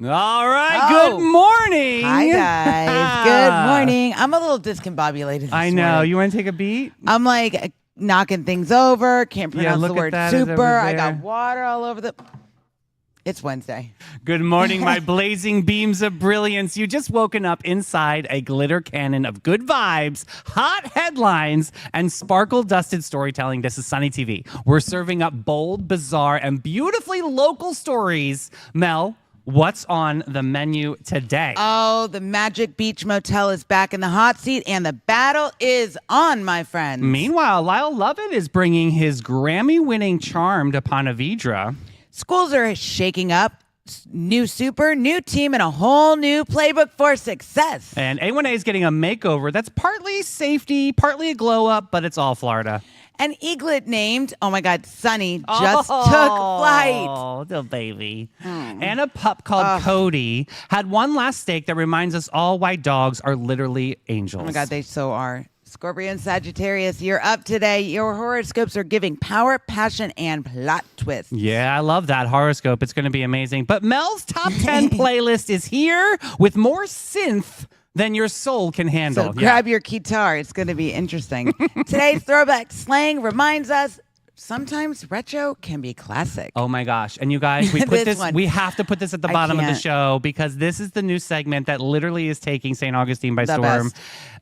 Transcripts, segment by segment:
All right. Oh. Good morning. Hi, guys. Good morning. I'm a little discombobulated this I know. morning. You want to take a beat? I'm like knocking things over. Can't pronounce look the at word that. It's over super. I got there. water all over the... It's Wednesday. Good morning, my blazing beams of brilliance. You just woken up inside a glitter cannon of good vibes, hot headlines, and sparkle-dusted storytelling. This is Sunny TV. We're serving up bold, bizarre, and beautifully local stories. Mel, what's on the menu today? Oh, the Magic Beach Motel is back in the hot seat, and the battle is on, my friends. Meanwhile, Lyle Lovett is bringing his Grammy-winning charm to Ponte Vedra. Schools are shaking up. New super, new team, and a whole new playbook for success. And A1A is getting a makeover that's partly safety, partly a glow-up, but it's all Florida. An eaglet named, oh my God, Sunny, just took flight. Oh, the baby. And a pup called Cody had one last steak that reminds us all why dogs are literally angels. Oh my God, they so are. Scorpio and Sagittarius, you're up today. Your horoscopes are giving power, passion, and plot twists. Yeah, I love that horoscope. It's going to be amazing. But Mel's Top 10 playlist is here with more synth than your soul can handle. So grab your guitar. It's going to be interesting. Today's throwback slang reminds us sometimes retro can be classic. Oh my gosh. And you guys, we put This one. we have to put this at the bottom of the can't. show because this is the new segment that literally is taking St. Augustine by The storm. best.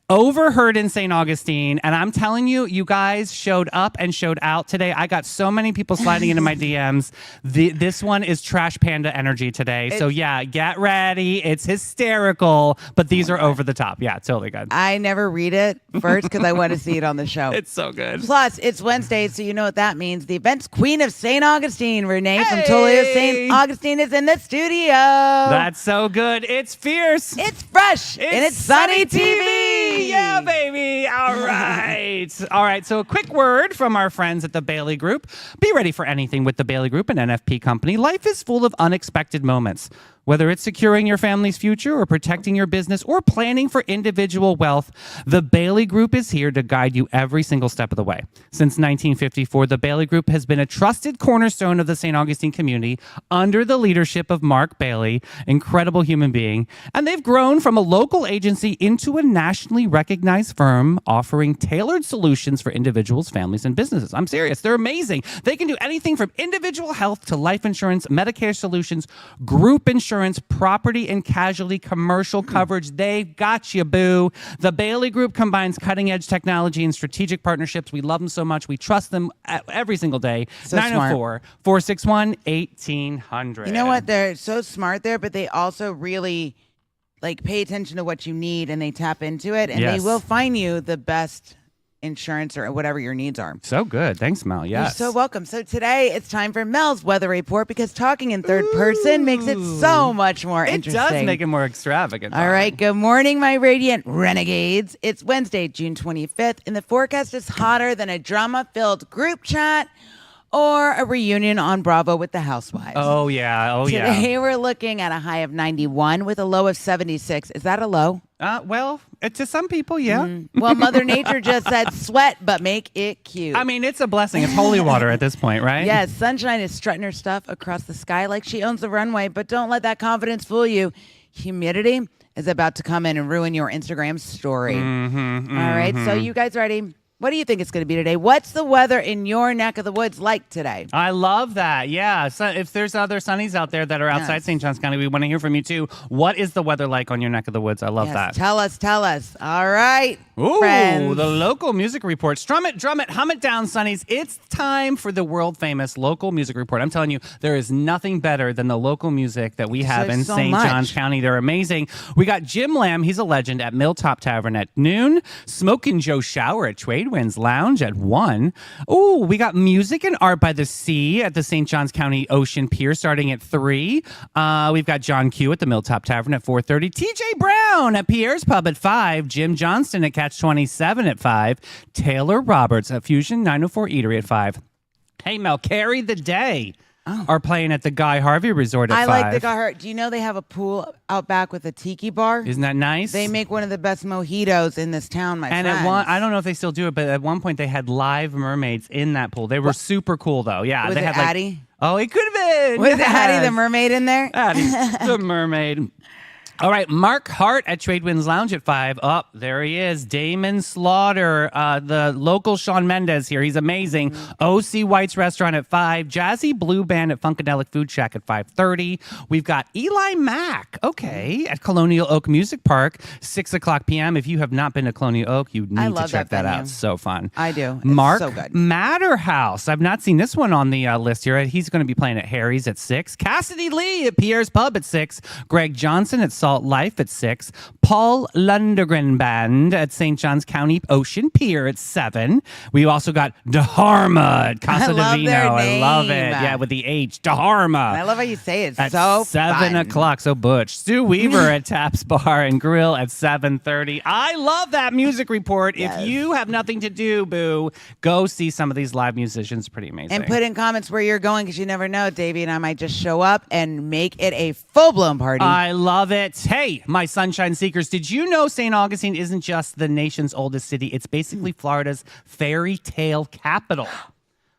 Overheard in St. Augustine. And I'm telling you, you guys showed up and showed out today. I got so many people sliding into my DMs. This one is Trash Panda energy today. So yeah, get ready. It's hysterical, but these are over the top. Yeah, totally good. I never read it first because I want to see it on the show. It's so good. Plus, it's Wednesday, so you know what that means. The event's queen of St. Augustine, Renee from Hey! Toledo St. Augustine, is in the studio. That's so good. It's fierce. It's fresh and it's Sunny TV. Yeah, baby. All right. All right. So a quick word from our friends at the Bailey Group. Be ready for anything with the Bailey Group, an NFP company. Life is full of unexpected moments. Whether it's securing your family's future or protecting your business or planning for individual wealth, the Bailey Group is here to guide you every single step of the way. Since 1954, the Bailey Group has been a trusted cornerstone of the St. Augustine community under the leadership of Mark Bailey, incredible human being. And they've grown from a local agency into a nationally recognized firm offering tailored solutions for individuals, families, and businesses. I'm serious. They're amazing. They can do anything from individual health to life insurance, Medicare solutions, group insurance, property and casualty, commercial coverage. They've got you, boo. The Bailey Group combines cutting-edge technology and strategic partnerships. We love them so much. We trust them every single day. So smart. 904-461-1800. You know what? They're so smart there, but they also really like pay attention to what you need and they tap into it and Yes. they will find you the best insurance or whatever your needs are. So good. Thanks, Mel. Yes. You're so welcome. So today it's time for Mel's weather report because talking in third person makes it so much more It interesting. does make it more extravagant. All right. Good morning, my radiant renegades. It's Wednesday, June 25th, and the forecast is hotter than a drama-filled group chat or a reunion on Bravo with the Housewives. Oh, yeah. Oh, yeah. Today we're looking at a high of 91 with a low of 76. Is that a low? Well, to some people, yeah. Well, Mother Nature just said sweat, but make it cute. I mean, it's a blessing. It's holy water at this point, right? Yes, sunshine is strutting her stuff across the sky like she owns the runway, but don't let that confidence fool you. Humidity is about to come in and ruin your Instagram story. All right, so you guys ready? What do you think it's going to be today? What's the weather in your neck of the woods like today? I love that. Yeah. So if there's other sunnies out there that are outside Yes. St. Johns County, we want to hear from you too. What is the weather like on your neck of the woods? I love Yes, that. Tell us. All right, Ooh, friends. the local music report. Strum it, drum it, hum it down, Sunnies. It's time for the world famous local music report. I'm telling you, there is nothing better than the local music that we have in so St. much. Johns County. They're amazing. We got Jim Lamb. He's a legend at Milltop Tavern at noon. Smokin' Joe Shower at Tradewinds Lounge at 1. Ooh, we got music and art by the sea at the St. Johns County Ocean Pier starting at 3. We've got John Q at the Milltop Tavern at 4:30. TJ Brown at Pierre's Pub at 5. Jim Johnston at Catch 27 at 5. Taylor Roberts at Fusion 904 Eatery at 5. Hey, Mel, Carry the Day are playing at the Guy Harvey Resort at 5. I like the guy. Do you know they have a pool out back with a tiki bar? Isn't that nice? They make one of the best mojitos in this town, my And friends. at one, I don't know if they still do it, but at one point they had live mermaids in that pool. They were super cool, though. Yeah, Was they it had Addie? Oh, it could have 7. With Addie the Yes. mermaid in there? Addie the mermaid. All right, Mark Hart at Tradewinds Lounge at 5. Oh, there he is. Damon Slaughter, the local Shawn Mendes here. He's amazing. O.C. White's Restaurant at 5. Jazzy Blue Band at Funkadelic Food Shack at 5:30. We've got Eli Mack, okay, at Colonial Oak Music Park, 6 o'clock p.m. If you have not been to Colonial Oak, you need to love check that that out. venue. It's so fun. I do. It's Mark so good. Matterhouse. I've not seen this one on the list here. He's going to be playing at Harry's at 6. Cassidy Lee at Pierre's Pub at 6. Greg Johnson at Salt Life at 6. Paul Lundgren Band at St. Johns County Ocean Pier at 7. We also got Dharma at Casa love Divino. their I love it. name. Yeah, with the H. Dharma. I love how you say it. It's At so 7 fun. o'clock. So Butch. Stu Weaver at Taps Bar and Grill at 7:30. I love that music report. Yes. If you have nothing to do, boo, go see some of these live musicians. Pretty amazing. And put in comments where you're going because you never know. Davey and I might just show up and make it a full-blown party. I love it. Hey, my sunshine seekers, did you know St. Augustine isn't just the nation's oldest city? It's basically Florida's fairy tale capital.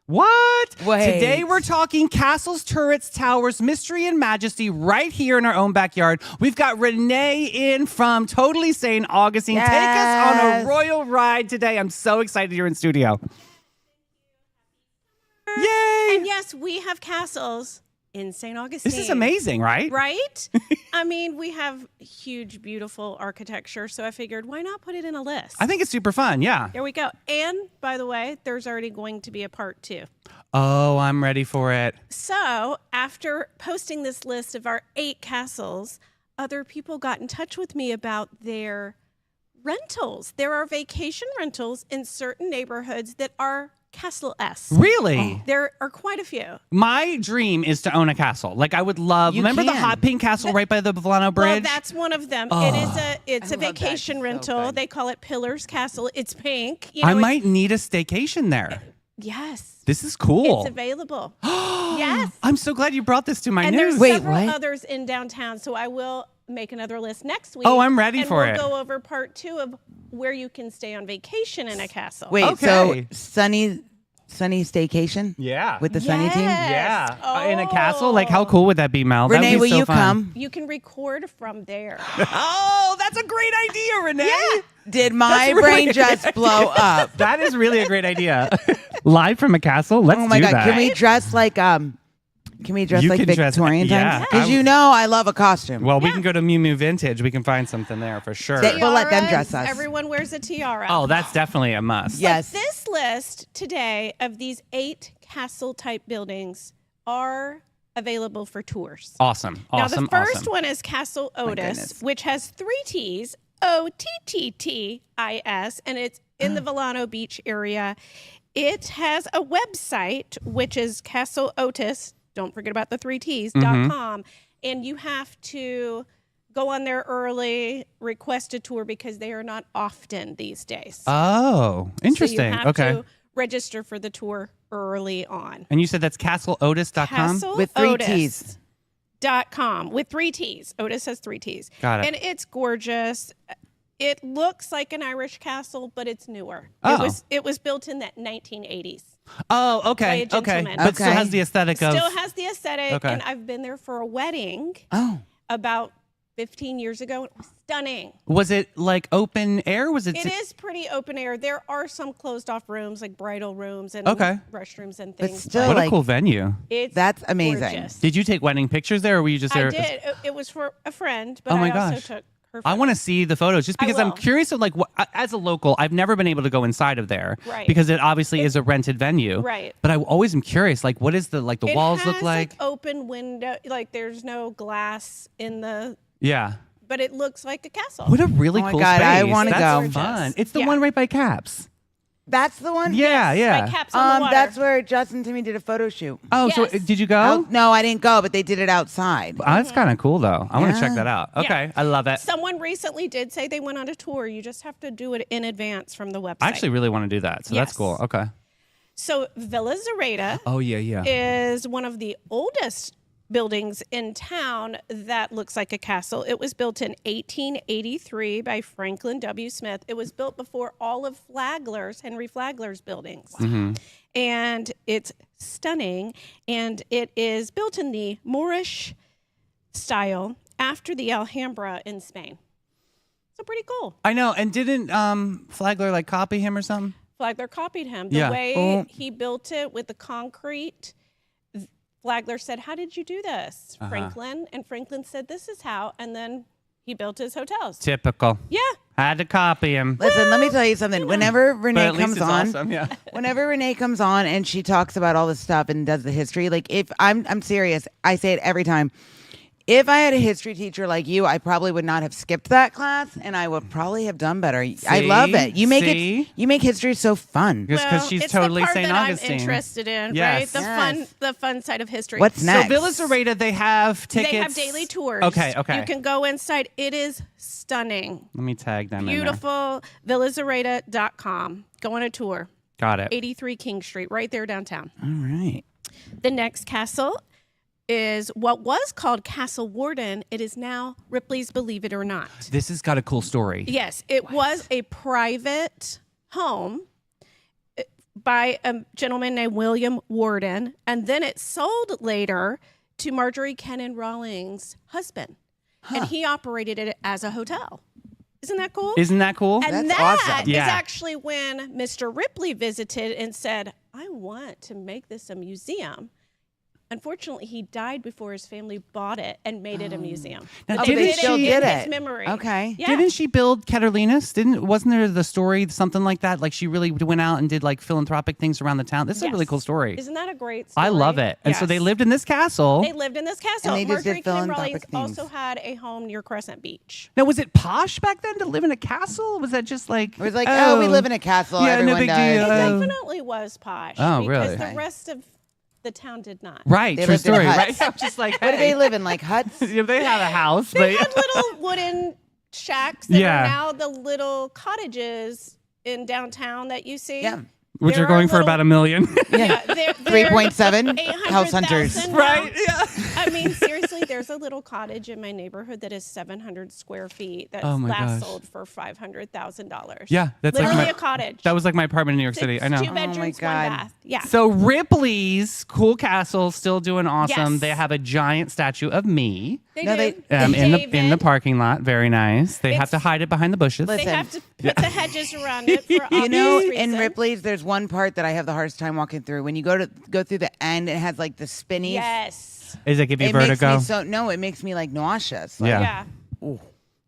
What? Wait. Today we're talking castles, turrets, towers, mystery and majesty right here in our own backyard. We've got Renee in from Totally St. Augustine. Take us on Yes. a royal ride today. I'm so excited you're in studio. Yay! And yes, we have castles in St. Augustine. This is amazing, right? Right? I mean, we have huge, beautiful architecture, so I figured, why not put it in a list? I think it's super fun. Yeah. There we go. And by the way, there's already going to be a part 2. Oh, I'm ready for it. So after posting this list of our 8 castles, other people got in touch with me about their rentals. There are vacation rentals in certain neighborhoods that are castle-esque. Really? There are quite a few. My dream is to own a castle. Like I would love. You Remember the can. hot pink castle right by the Volano Well, Bridge? that's one of them. Oh. It's I a love that. vacation It's so rental. good. They call it Pillars Castle. It's pink. You I know, might need a staycation there. yes. This is cool. It's available. Yes. I'm so glad you brought this to my And news. there's Wait, several what? others in downtown, so I will make another list next week. Oh, I'm ready and for we'll it. go over part 2 of where you can stay on vacation in a castle. Wait, Okay. so sunny staycation? Yeah. With the Sunny team? Yes. Yeah. In a castle? Like how cool would that be, Mel? Renee, That'd be will so you fun. come? You can record from there. Oh, that's a great idea, Renee. Did my That's really- brain just blow up? That is really a great idea. Live from a castle? Let's Oh my do god! that. Can we dress like You like can dress- Victorian yeah, times? Because I you would- know I love a costume. Well, we can go to Miu Miu Vintage. We can find something there for sure. We'll let them Tiaras, dress us. Everyone wears a tiara. Oh, that's definitely a must. Yes. This list today of these 8 castle type buildings are available for tours. Awesome. Awesome. Now, the first awesome. one is Castle Otis, goodness. which has 3 T's, OTTTIS, and it's in the Volano Beach area. It has a website, which is Castle Otis, don't forget about the 3 T's, .com, and you have to go on there early, request a tour because they are not often these days. Oh, interesting. So you have Okay. to register for the tour early on. And you said that's castleotis.com? With 3 T's. .com with 3 T's. Otis has 3 T's. Got it. And it's gorgeous. It looks like an Irish castle, but it's newer. Oh. It was built in that 1980s. Oh, by okay. a Okay. gentleman. But still Okay. has the aesthetic of. Still has the aesthetic, Okay. and I've been there for a wedding Oh, about 15 years ago. It was stunning. Was it like open air? Was it? It is pretty open air. There are some closed off rooms, like bridal rooms and Okay. restrooms and But things. still, What a like, cool venue. It's That's amazing. gorgeous. Did you take wedding pictures there, or were you just there? I did. It was for a friend, but Oh my I also gosh. took her. I want to see the photos just I because I'm will. curious of like what, as a local, I've never been able to go inside of there Right. because it obviously is a rented venue. Right. But I always am curious, like what is the like the It walls has, look like? open window, like there's no glass in the, Yeah. but it looks like a castle. What a really Oh my cool God, space. I wanna That's go. fun. Gorgeous. It's the Yeah. one right by Caps. That's the one? Yeah, yeah. By Caps on the water. That's where Justin and Timmy did a photo shoot. Oh, so Yes. did you go? Oh, no, I didn't go, but they did it outside. Oh, that's kind of cool though. I want to check Yeah. that out. Yeah. Okay, I love it. Someone recently did say they went on a tour. You just have to do it in advance from the website. I actually really want to do that. So that's Yes. cool. Okay. So Villa Zareta Oh yeah, yeah. is one of the oldest buildings in town that looks like a castle. It was built in 1883 by Franklin W. Smith. It was built before all of Flagler's, Henry Flagler's buildings. And it's stunning, and it is built in the Moorish style after the Alhambra in Spain. So pretty cool. I know. And didn't Flagler like copy him or something? Flagler copied him. The Yeah. way he built it with the concrete, Flagler said, "How did you do this, Franklin?" And Franklin said, "This is how." And then he built his hotels. Typical. Yeah. Had to copy him. Listen, let me tell you something. Whenever But Renee at least comes it's on, awesome. Yeah. whenever Renee comes on and she talks about all this stuff and does the history, like if I'm serious, I say it every time. If I had a history teacher like you, I probably would not have skipped that class, and I would probably have done better. I love it. You make See? it. You make history so fun. Just because she's it's totally the part St. that Augustine. I'm interested in, Yes. right? Yes. The fun side of history. What's next? So Villa Zareta, they have tickets. They have daily tours. Okay. You can go inside. It is stunning. Let me tag them in Beautiful. VillaZareta.com. Go on a tour. there. Got it. 83 King Street, right there downtown. All right. The next castle is what was called Castle Warden. It is now Ripley's Believe It or Not. This has got a cool story. Yes, it was a private home by a gentleman named William Warden, and then it sold later to Marjorie Kennan Rawlings' husband, and he operated it as a hotel. Isn't that cool? Isn't that cool? And That's that awesome. is Yeah. actually when Mr. Ripley visited and said, "I want to make this a museum." Unfortunately, he died before his family bought it and made it a museum. Now, But didn't they still in did his it. memory. Okay. Yeah. Didn't she build Catalinas? Wasn't there the story something like that? Like she really went out and did like philanthropic things around the town. This is a really Yes. cool story. Isn't that a great story? I love it. And so they Yes. lived in this castle. They lived in this castle. And they just did Marjorie Kennan Rawlings philanthropic things. also had a home near Crescent Beach. Now, was it posh back then to live in a castle? Was that just like It was like, oh, we live in a castle. Yeah, no Everyone big does. deal. It Oh. definitely was posh. Oh, because really? the Okay. rest of the town did not. Right, They true lived in story, huts. right? I'm just like, What do they hey. live in? Like huts? Yeah, they had a house, They but had little wooden shacks that Yeah. are now the little cottages in downtown that you see. Yeah. which There are going are for about $1 million. Yeah, they're 3.7 house hunters. 800,000 now. Right? Yeah. I mean, seriously, there's a little cottage in my neighborhood that is 700 square feet that Oh my last gosh. sold for $500,000. Yeah, that's like literally my- a cottage. That was like my apartment in New York City. I know. 2 bedrooms, one God. bath. Yeah. So Ripley's Cool Castle still doing awesome. Yes. They have a giant statue of me They No, do. they- in the David. parking lot. Very nice. They have It's- to hide it behind the bushes. They Listen. have to put the hedges around it for You know, obvious in reasons. Ripley's, there's one part that I have the hardest time walking through. When you go through the end, it has like the spinnies. Yes. Is it give you It makes vertigo? me it makes me like nauseous. Like, Yeah. Yeah. All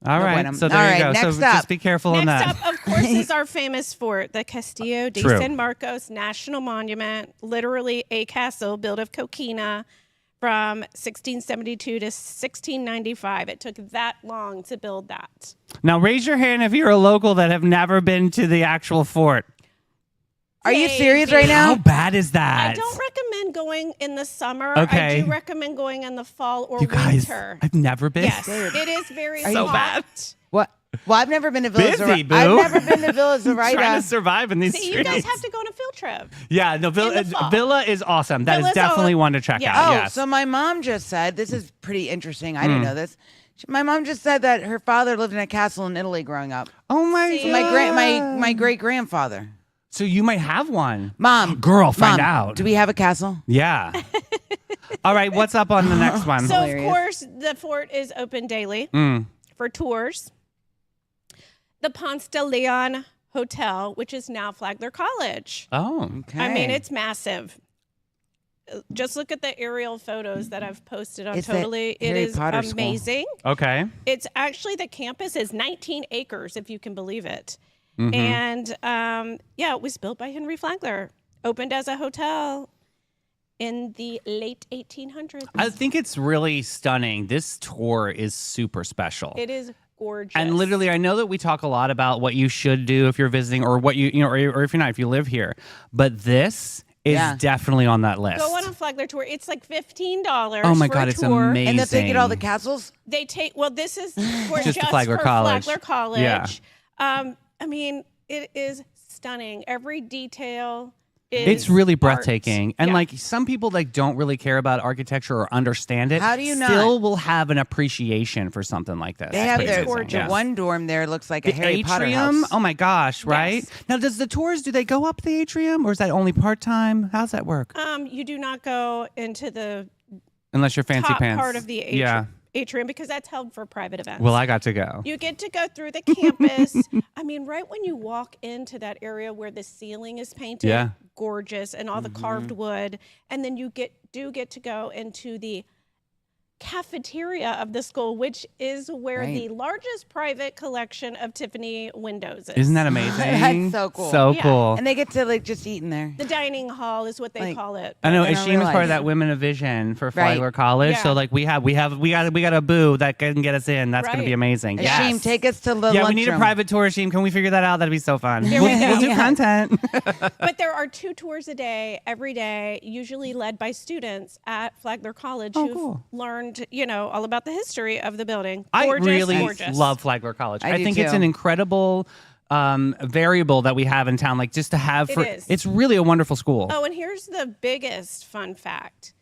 No right. bueno. So there All you right, go. So next just up. be careful on Next that. up, of course, is our famous fort, the Castillo de True. San Marcos National Monument, literally a castle built of coquina from 1672 to 1695. It took that long to build that. Now raise your hand if you're a local that have never been to the actual fort. Are you Maybe. serious right How now? bad is that? I don't recommend going in the summer. Okay. I do recommend going in the fall or You guys, winter. I've never been. Yes, it is very So hot. bad. What? Well, I've never been to Villa Busy, Zareta. boo. I've never been to Villa Trying to Zareta. survive in these See, streets. you guys have to go on a field trip. Yeah, no, in the fall. Villa is awesome. That is Villa's definitely all- one to check yeah. out. Oh, Yes. so my mom just said, this is pretty interesting. I Hmm. didn't know this. My mom just said that her father lived in a castle in Italy growing up. Oh my See? god. My great grandfather. So you might have one. Mom, Girl, find Mom, out. Do we have a castle? Yeah. All right, what's up on the next one? So, Hilarious. of course, the fort is open daily Mm. for tours. The Ponce de Leon Hotel, which is now Flagler College. Oh. Okay. I mean, it's massive. Just look at the aerial photos that I've posted on It's that Totally. It Harry is Potter school. amazing. Okay. It's actually, the campus is 19 acres, if you can believe it. Mm-hmm. And yeah, it was built by Henry Flagler, opened as a hotel in the late 1800s. I think it's really stunning. This tour is super special. It is gorgeous. And literally, I know that we talk a lot about what you should do if you're visiting, or what you know, or if you're not, if you live here. But this is Yeah. definitely on that list. Go on a Flagler tour. It's like $15 Oh my for god, a it's tour. amazing. And they'll take you to all the castles? They take, well, this is for Just just, the Flagler for College. Flagler College. Yeah. I mean, it is stunning. Every detail It's really art. breathtaking. And Yeah. like some people like don't really care about architecture or understand it. How do you not? Still will have an appreciation for something like this. They have It's their amazing. gorgeous. Yeah. one dorm there looks like a The Harry Potter atrium. house. Oh my gosh, right? Yes. Now does the tours, do they go up the atrium or is that only part-time? How's that work? You do not go into the Unless you're fancy top pants. part of the atrium because that's held for private events. Well, I got to go. You get to go through the campus. I mean, right when you walk into that area where the ceiling is painted, Yeah. gorgeous, and all the carved wood, and then you get to go into the cafeteria of the school, which is where Right. the largest private collection of Tiffany windows is. Isn't that amazing? That's so cool. So Yeah. cool. And they get to like just eat in there. The dining hall is what they Like- call it. I know I don't Ashim is part realize. of that Women of Vision for Right. Flagler College. Yeah. So like we got a boo that can get us in. That's gonna be Right. amazing. Ashim, Yes. take us to the Yeah, we need a lunchroom. private tour, Ashim. Can we figure that out? That'd be so fun. There We'll, we go. we'll do Yeah. content. But there are 2 tours a day, every day, usually led by students at Flagler College Oh, who've cool. learned, all about the history of the building. I Gorgeous, really gorgeous. love Flagler College. I do think it's too. an incredible variable that we have in town. Like just to have It for is. it's really a wonderful school. Oh, and here's the biggest fun fact.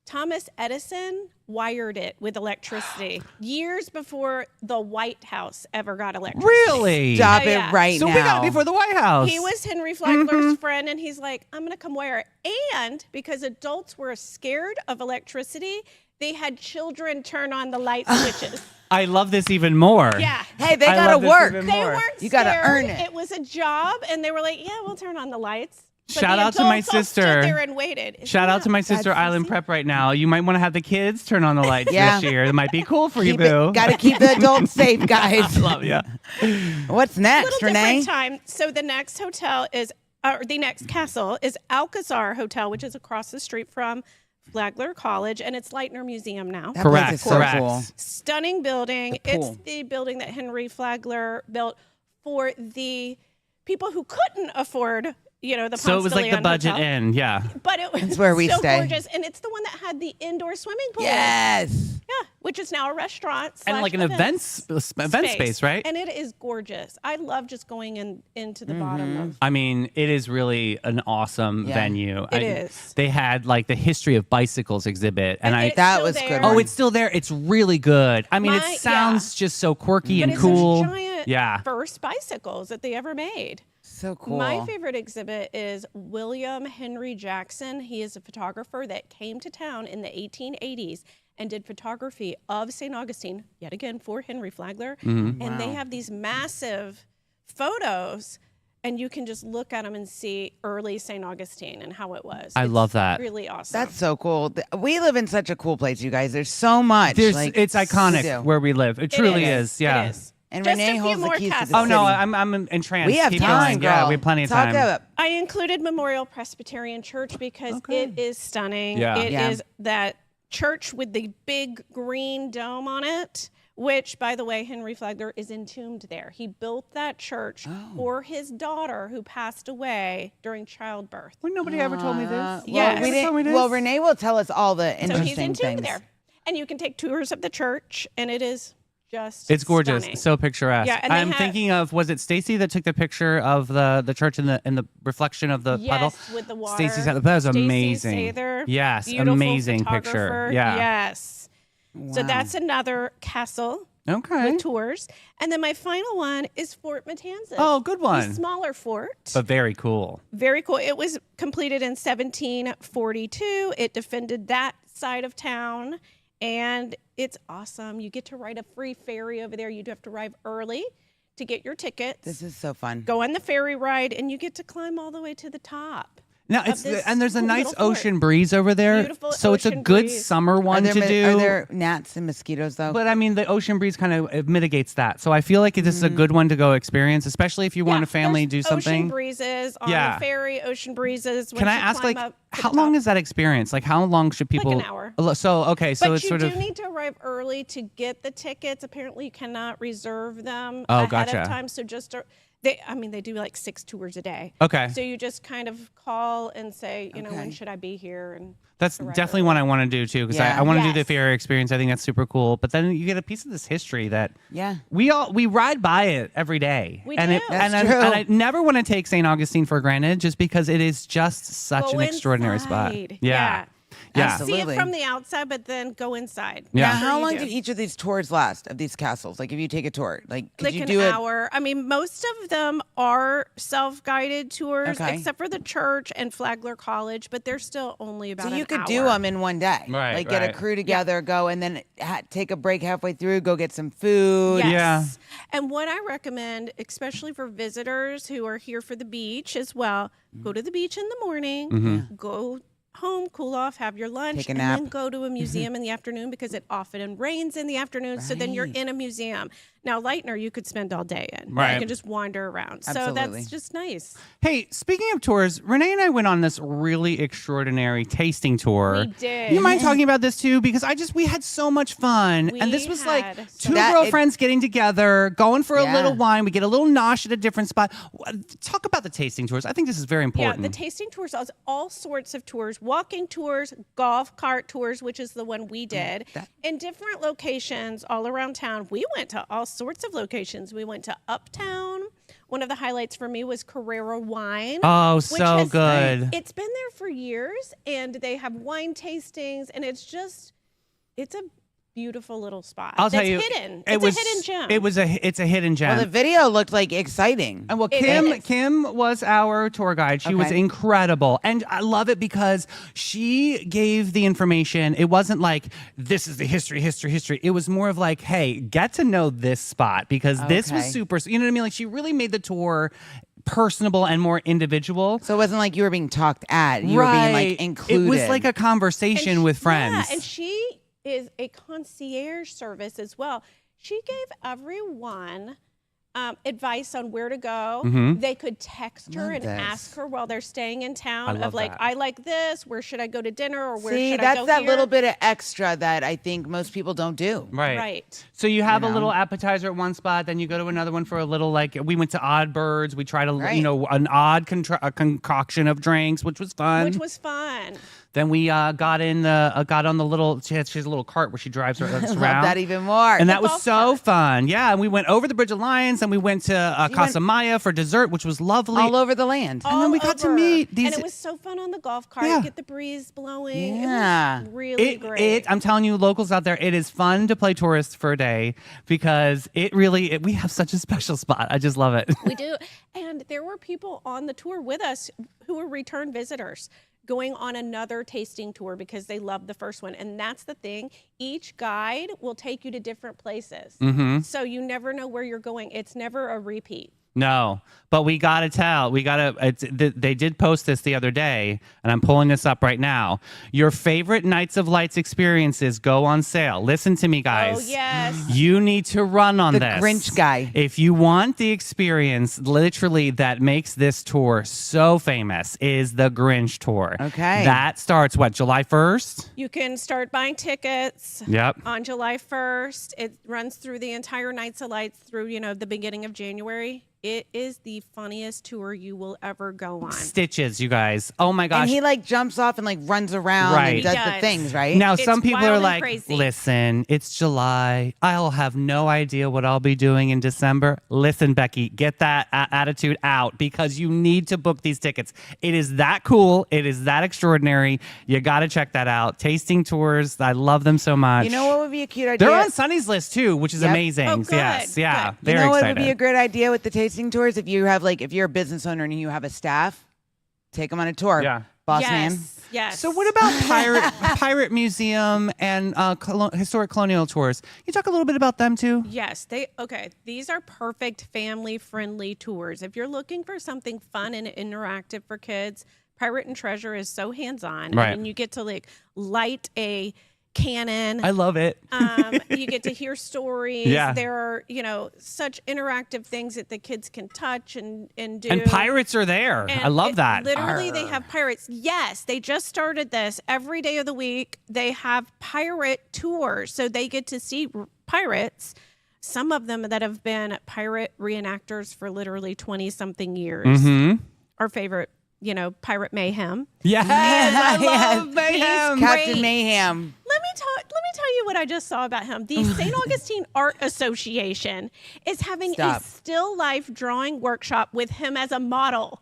Thomas Edison wired it with electricity years before the White House ever got electricity. Really? Stop Oh, it yeah. right So now. we got before the White House. He was Henry Flagler's friend, and he's like, I'm going to come wire it. And because adults were scared of electricity, they had children turn on the light switches. I love this even more. Yeah. Hey, they I gotta love this work. even They more. weren't You gotta scared. earn it. It was a job, and they were like, yeah, we'll turn on the lights. But Shout the out to my adults all sister. Stood there and waited. Isn't Shout out that- to my sister That's Island easy. Prep right now. You might want to have the kids turn on the lights Yeah. this year. It might be cool for you, Keep boo. it, gotta keep the adults safe, guys. Love ya. What's next, little Renee? different time. So the next hotel is, or the next castle is Alcazar Hotel, which is across the street from Flagler College, and it's Leitner Museum now. That Correct. place is so Correct. cool. Stunning building. The It's pool. the building that Henry Flagler built for the people who couldn't afford, the So it was like the Ponce de Leon budget Hotel. inn. Yeah. But it was That's where we so stay. gorgeous, and it's the one that had the indoor swimming pool. Yes. Yeah, which is now a restaurant And slash like an event space, right? And it is gorgeous. I love just going into the bottom of. I mean, it is really an awesome Yeah. venue. It is. They had like the history of bicycles exhibit, and I. it's That still was there. good Oh, one. it's still there. It's really good. I mean, My- it sounds just so quirky But and it's cool. those giant Yeah. first bicycles that they ever made. So cool. My favorite exhibit is William Henry Jackson. He is a photographer that came to town in the 1880s and did photography of St. Augustine, yet again for Henry Flagler. Mm-hmm. And they have these massive photos, and you can just look at them and see early St. Augustine and how it was. I It's love that. Really awesome. That's so cool. We live in such a cool place, you guys. There's so much. It's to iconic do. where we live. It truly is. Yeah. It is. And Just Renee a few holds the more keys to the castles. Oh no, city. I'm entranced. We have Keep time, going. girl. Yeah, we have plenty of Talk time. up. I included Memorial Presbyterian Church because it is stunning. Yeah. It is Yeah. that church with the big green dome on it, which, by the way, Henry Flagler is entombed there. He built that church Oh. for his daughter who passed away during childbirth. Well, nobody ever told me this. Well, Yes. we Never told me didn't, this. well, Renee will tell us all the So he's interesting entombed things. there. And you can take tours of the church, and it is just It's gorgeous, stunning. so picturesque. Yeah, and they I'm have- thinking of, was it Stacy that took the picture of the church in the reflection of the puddle? Yes, with the water. Stacy's that was Stacey amazing. Sather, Yes, beautiful amazing picture. photographer. Yeah. Yes. So that's another castle Okay. with tours. And then my final one is Fort Matanzas. Oh, good A one. smaller fort. But very cool. Very cool. It was completed in 1742. It defended that side of town. And it's awesome. You get to ride a free ferry over there. You do have to arrive early to get your tickets. This is so fun. Go on the ferry ride, and you get to climb all the way to the top. Now of it's this and there's a cool nice little fort. ocean breeze over there, Beautiful so it's a ocean good breeze. summer one to do. Are there gnats and mosquitoes though? But I mean, the ocean breeze kind of mitigates that. So I feel like this is a good one to go experience, especially if you want a family to do there's something. Ocean breezes on Yeah. the ferry. Ocean breezes. Can I ask, like, how how long is that experience? Like, how long should people? an hour. So okay, so But it's you sort do of. need to arrive early to get the tickets. Apparently, you cannot reserve them Oh, ahead gotcha. of time. So just They do like 6 tours a day. Okay. So you just kind of call and say, Okay. when should I be here? And That's arrive definitely early. one I want to do too, because Yeah. I want to do the Yes. Ferry experience. I think that's super cool. But then you get a piece of this history that Yeah. we ride by it every day. We and do. It, That's and, true. I, and I never want to take St. Augustine for granted, just because it is just such Go an extraordinary spot. inside. Yeah. Yeah. Absolutely. See it from the outside, but then go inside. Yeah. Now, Make sure how you long do. did each of these tours last of these castles? Like, if you take a tour, like, could Like you an do it? hour. Most of them are self-guided tours, Okay. except for the church and Flagler College, but they're still only about So you an could hour. do them in one day, Right, Like, get a right. crew together, go, and then take a break halfway through, go get some food. Yes. Yeah. And what I recommend, especially for visitors who are here for the beach as well, go to the beach in the morning, Mm-hmm. go home, cool off, have your lunch, Take a and nap. then go to a museum in the afternoon because it often rains in the afternoon. So then you're Right. in a museum. Now, Lightner, you could spend all day in. Right. You can just wander around. So Absolutely. that's just nice. Hey, speaking of tours, Renee and I went on this really extraordinary tasting tour. We did. You mind talking about this too? Because we had so much fun. We and this was like had so two much fun. girlfriends getting together, going for a Yeah. little wine. We get a little nosh at a different spot. Talk about the tasting tours. I think this is very important. Yeah, the tasting tours, all sorts of tours, walking tours, golf cart tours, which is the one we did, in different locations all around town. We went to all sorts of locations. We went to Uptown. One of the highlights for me was Carrera Wine. Oh, which so has- good. It's been there for years, and they have wine tastings, and it's a beautiful little spot. I'll tell that's you, hidden. It It's was a hidden gem. It's a hidden gem. Well, the video looked like exciting. And well, It Kim is. Kim was our tour guide. She was Okay. incredible. And I love it because she gave the information. It wasn't like, this is the history. It was more of like, hey, get to know this spot because this was Okay. super, you know what I mean? Like, she really made the tour personable and more individual. So it wasn't like you were being talked at. You were being like included. It was like a conversation And with she- friends. Yeah, and she is a concierge service as well. She gave everyone advice on where to go. They could text her Love and this. ask her while they're staying in town I of love like, that. I like this. Where should I go to dinner? Or where See, should I that's go that here? little bit of extra that I think most people don't do. Right. So you have You a know? little appetizer at one spot, then you go to another one for a little, like, we went to Odd Birds. We tried Right. an odd concoction of drinks, which was fun. Which was fun. Then we got on the little. She has a little cart where she drives us Love around. that even more. And that was golf so cart. fun. Yeah, and we went over the Bridge of Lions, and we went to Casa Maya for dessert, which was lovely. all over the land. And then we got to over. meet these- And it was so fun on the golf cart. Yeah. Get the breeze blowing. Yeah. It was really great. I'm telling you, locals out there, it is fun to play tourists for a day because we have such a special spot. I just love it. We do. And there were people on the tour with us who were return visitors going on another tasting tour because they loved the first one. And that's the thing. Each guide will take you to different places. Mm-hmm. So you never know where you're going. It's never a repeat. No, but we got to tell. They did post this the other day, and I'm pulling this up right now. Your favorite Nights of Lights experiences go on sale. Listen to me, guys. Oh, yes. You need to run on The this. Grinch guy. If you want the experience, literally, that makes this tour so famous is the Grinch tour. Okay. That starts, July 1st? You can start buying tickets Yep. on July 1st. It runs through the entire Nights of Lights through, the beginning of January. It is the funniest tour you will ever go on. Stitches, you guys. Oh my gosh. And he like jumps off and like runs around Right. and does He the does. things, right? Now, It's some people wild are and like, crazy. listen, it's July. I'll have no idea what I'll be doing in December. Listen, Becky, get that attitude out because you need to book these tickets. It is that cool. It is that extraordinary. You got to check that out. Tasting tours. I love them so much. You know what would be a cute idea? They're on Sunny's list too, which is Yep. amazing. Oh, good, Yes. Yeah. good. You Very know what excited. would be a great idea with the tasting tours? If you're a business owner and you have a staff, take them on a tour. Yeah. Boss yes. man. Yes. So what about pirate museum and historic colonial tours? Can you talk a little bit about them too? Yes, these are perfect family-friendly tours. If you're looking for something fun and interactive for kids, Pirate and Treasure is so hands-on. Right. I mean, you get to light a cannon. I love it. You get to hear stories. Yeah. There are, such interactive things that the kids can touch and do. And pirates are there. And I love that. Literally, they have pirates. Yes, they just started this. Every day of the week, they have pirate tours. So they get to see pirates some of them that have been pirate reenactors for literally 20-something years. Mm-hmm. Our favorite, Pirate Mayhem. Yes, I love Mayhem. Captain Mayhem. Let me tell you what I just saw about him. The St. Augustine Art Association is having Stop. a still life drawing workshop with him as a model.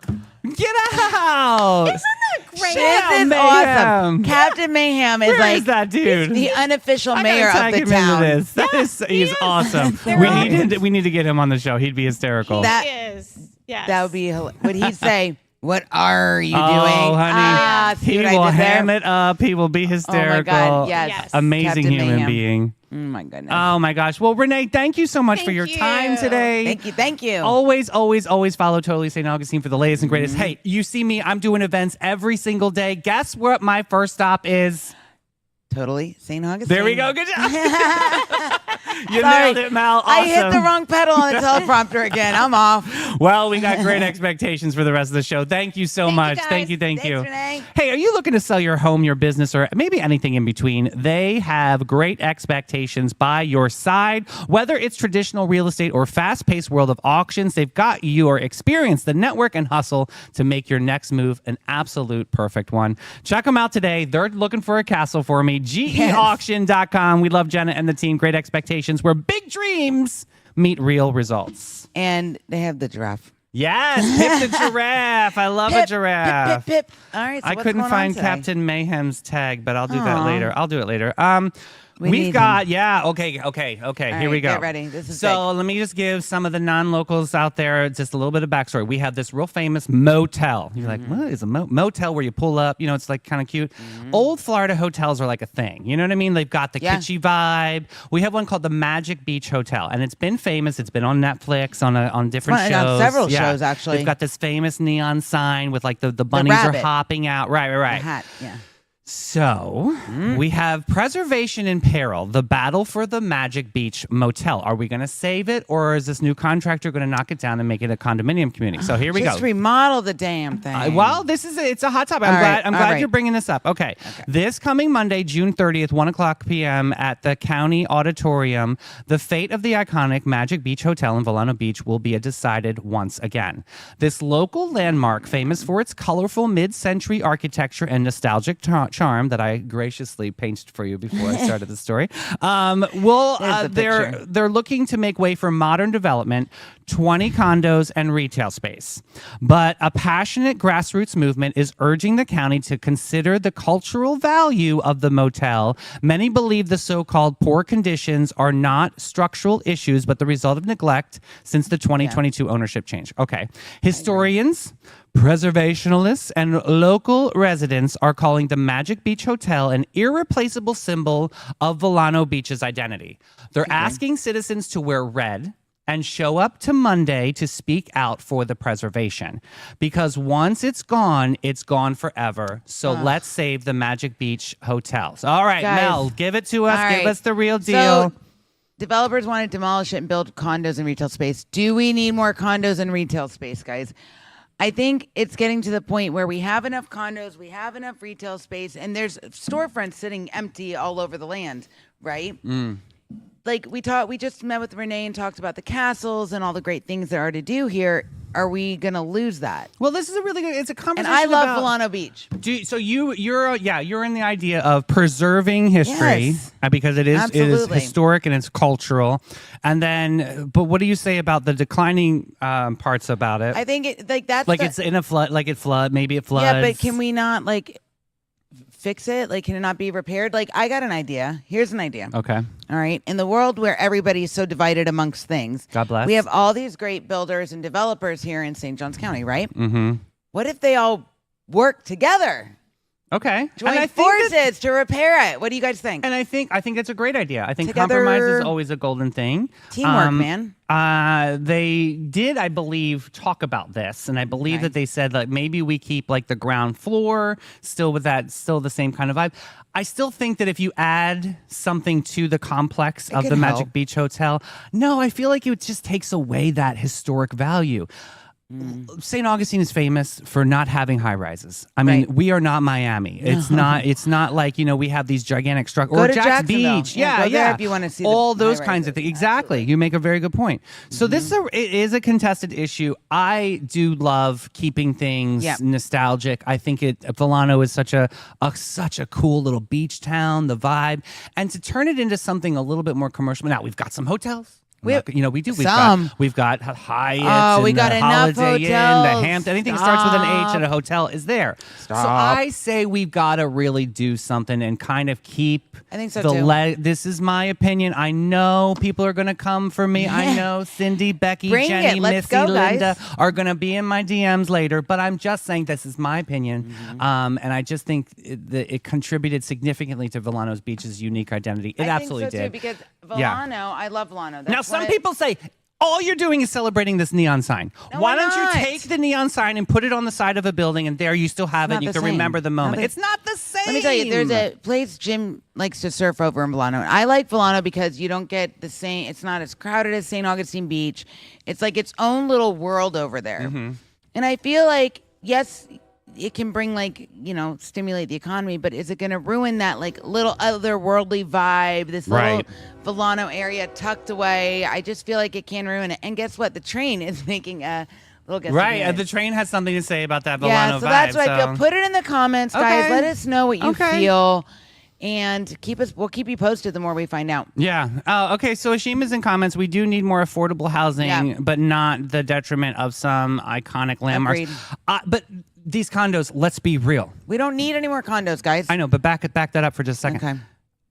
Get out. Isn't that great? Shit. This is Mayhem. awesome. Captain Mayhem is Where like is that dude? the unofficial I mayor gotta of tag the him town. into this. That is, he's awesome. They're We all- need to get him on the show. He'd be hysterical. That- He is. Yes. That would be would he say, "What are you doing?" Oh, honey. See He what I will did there? ham it up. He will be hysterical. Oh my God! Yes, Yes. Amazing Captain human Mayhem. being. Oh my goodness! Oh my gosh. Well, Renee, thank you so much for Thank your you. time today. Thank you. Always follow Totally St. Augustine for the latest and greatest. Hey, you see me, I'm doing events every single day. Guess what my first stop is? Totally St. Augustine. There we go. Good job. You Sorry. nailed it, Mal. Awesome. I hit the wrong pedal on the teleprompter again. I'm off. Well, we got great expectations for the rest of the show. Thank you so Thank you, much. guys. Thank you. Thanks, you. Renee. Hey, are you looking to sell your home, your business, or maybe anything in between? They have great expectations by your side. Whether it's traditional real estate or fast-paced world of auctions, they've got your experience, the network, and hustle to make your next move an absolute perfect one. Check them out today. They're looking for a castle for me. GEauction.com. We love Jenna and the team. Great expectations where big dreams meet real results. And they have the giraffe. Yes, Pip the giraffe. I love a Pip, giraffe. Pip. All right. So I what's couldn't going on find today? Captain Mayhem's tag, but I'll do that Aw. later. I'll do it later. We We've need got, okay. All Here right, we go. get ready. This is so big. let me just give some of the non-locals out there just a little bit of backstory. We have this real famous motel. You're like, what is a motel where you pull up? It's like kind of cute. Old Florida hotels are like a thing. You know what I mean? They've got the Yeah. kitschy vibe. We have one called the Magic Beach Hotel, and it's been famous. It's been on Netflix on different It's shows. on several shows, actually. They've got this famous neon sign with like the bunnies are rabbit. hopping out. Right. The hat. Yeah. So we have Preservation in Peril, the battle for the Magic Beach Motel. Are we going to save it, or is this new contractor going to knock it down and make it a condominium community? So here we Just go. remodel the damn thing. Well, it's a hot topic. I'm All glad right, I'm all glad right. you're bringing this up. Okay. This coming Monday, June 30th, 1:00 p.m. at the County Auditorium, the fate of the iconic Magic Beach Hotel in Volano Beach will be decided once again. This local landmark, famous for its colorful mid-century architecture and nostalgic charm that I graciously painted for you before I started the story, There's the picture. they're looking to make way for modern development, 20 condos and retail space. But a passionate grassroots movement is urging the county to consider the cultural value of the motel. Many believe the so-called poor conditions are not structural issues, but the result of neglect since the 2022 ownership change. Okay. Historians, preservationists, and local residents are calling the Magic Beach Hotel an irreplaceable symbol of Volano Beach's identity. They're asking citizens to wear red and show up to Monday to speak out for the preservation. Because once it's gone forever. So let's save the Magic Beach Hotels. All right, Guys. Mel, give it to us. All Give right. us the real So, deal. developers want to demolish it and build condos and retail space. Do we need more condos and retail space, guys? I think it's getting to the point where we have enough condos, we have enough retail space, and there's storefronts sitting empty all over the land, right? Like we just met with Renee and talked about the castles and all the great things there are to do here. Are we gonna lose that? Well, this is a really good, it's a And conversation I love about, Volano Beach. So you're in the idea of preserving history Yes. Because it is Absolutely. historic and it's cultural, and then but what do you say about the declining parts about it? I think it that's like the- it's in a flood, like it flood, maybe it floods. Yeah, but can we not like fix it? Like, can it not be repaired? Like, I got an idea. Here's an idea. Okay. All right. In the world where everybody is so divided amongst things, God bless. we have all these great builders and developers here in St. Johns County, right? Mm-hmm. What if they all work together? Okay. Join And I think forces that- to repair it. What do you guys think? And I think that's a great idea. I think Together- compromise is always a golden thing. Teamwork, man. They did, I believe, talk about this, and I believe Okay. that they said like maybe we keep like the ground floor still the same kind of vibe. I still think that if you add something to the complex of could the Magic help. Beach Hotel, no, I feel like it just takes away that historic value. St. Augustine is famous for not having high rises. I mean, Right. we are not Miami. It's not. It's not like we have these gigantic structures or to Jack's Jacksonville. Beach. Yeah, Yeah, go there if you wanna see the all those high kinds of rises. things. Exactly. You make a very good point. So it is a contested issue. I do love keeping things Yeah. nostalgic. I think Volano is such a cool little beach town. The vibe, and to turn it into something a little bit more commercial. Now we've got some hotels. We do. We've Some. got Hyatt. Oh, we and got the enough Holiday Inn, the hotels. Hampton. Anything that starts with an H Stop. at a hotel is there. So Stop. I say we've got to really do something and kind of keep. I think so, too. This is my opinion. I know people are going to come for me. I know Cindy, Becky, Bring Jenny, it. Let's Missy, go, guys. Linda are going to be in my DMs later. But I'm just saying this is my opinion, and I just think it contributed significantly to Volano's Beach's unique identity. It I absolutely think so did. Too, because Volano, Yeah. I love Volano. That's Now, one some of- people say, all you're doing is celebrating this neon sign. No, Why we're don't not. you take the neon sign and put it on the side of a building, and there you still have it, not and you the can same. remember the moment. Not the- It's not the same. Let me tell you, there's a place Jim likes to surf over in Volano. I like Volano because you don't get the same. It's not as crowded as St. Augustine Beach. It's like its own little world over there. Mm-hmm. And I feel like yes, it can bring stimulate the economy, but is it going to ruin that like little otherworldly vibe? This little Right. Volano area tucked away. I just feel like it can ruin it. And guess what? The train is making a little guess. Right, the train has something to say about that Volano Yeah, so vibe. that's what I feel. Put it in the comments, guys. Okay. Let us know what you Okay. feel, and we'll keep you posted the more we find out. Yeah. Okay. So Ashima's in comments. We do need more affordable housing, Yeah. but not the detriment of some iconic landmarks. Agreed. But these condos, let's be real. We don't need any more condos, guys. I know, but back that up for just a second. Okay.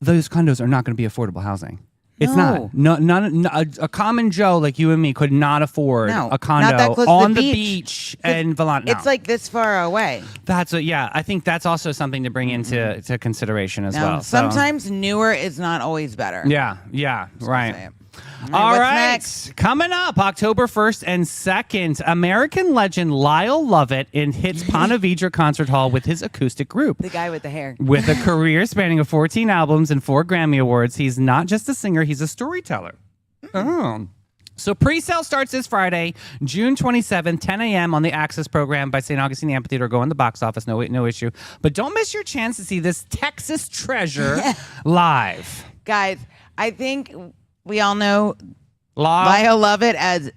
Those condos are not going to be affordable housing. It's No. not. No, a common Joe like you and me could not afford No, a condo not that close to on the the beach. beach in Volano. No. It's like this far away. I think that's also something to bring into consideration as Now, well. So- sometimes newer is not always better. Yeah, say right. it. All what's right. next? Coming up October 1st and 2nd, American legend Lyle Lovett hits Ponte Vedra Concert Hall with his acoustic group. The guy with the hair. With a career spanning 14 albums and 4 Grammy Awards, he's not just a singer, he's a storyteller. Oh. So pre-sale starts this Friday, June 27th, 10 a.m. on the Access program by St. Augustine Amphitheater. Go in the box office, no issue. But don't miss your chance to see this Texas treasure live. Guys, I think we all know Live. Lyle Lovett as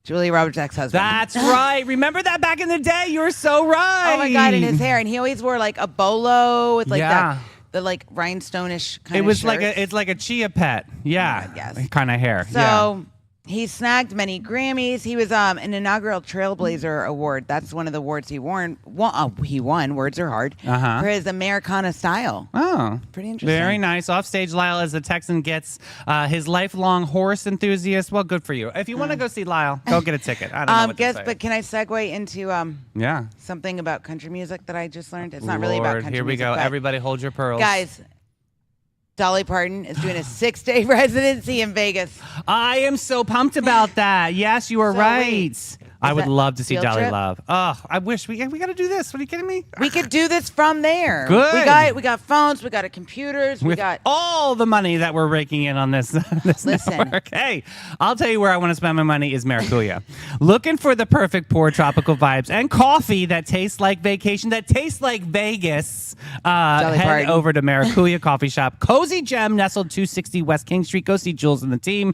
Julia Roberts' ex-husband. That's right. Remember that back in the day? You were so right. Oh my God, and his hair. And he always wore like a bolo with like Yeah. the like rhinestone-ish kind It of was shirts. it's like a chia pet. Yeah. Yes. Kind of hair. So yeah. he snagged many Grammys. He was an inaugural Trailblazer Award. That's one of the awards he won. He won. Words are hard. Uh-huh. For his Americana style. Oh, Pretty interesting. Very nice. Offstage, Lyle, as the Texan gets his lifelong horse enthusiast. Well, good for you. If you want to go see Lyle, go get a ticket. I don't know what to say. But can I segue into Yeah. something about country music that I just learned? It's not really about Lord, country here we music. go. but Everybody hold your pearls. guys, Dolly Parton is doing a 6-day residency in Vegas. I am so pumped about that. Yes, you are So right. wait, I would that love to see field Dolly trip? Love. Oh, I wish we got to do this. What are you kidding me? We could do this from there. Good. We got phones. We got computers. We With got. all the money that we're raking in on this, this Listen. network. Hey, I'll tell you where I want to spend my money is Maracuya. Looking for the perfect pour tropical vibes and coffee that tastes like vacation, that tastes like Vegas. Head Parton. over to Maracuya Coffee Shop. Cozy Gem, nestled 260 West King Street. Go see Jules and the team.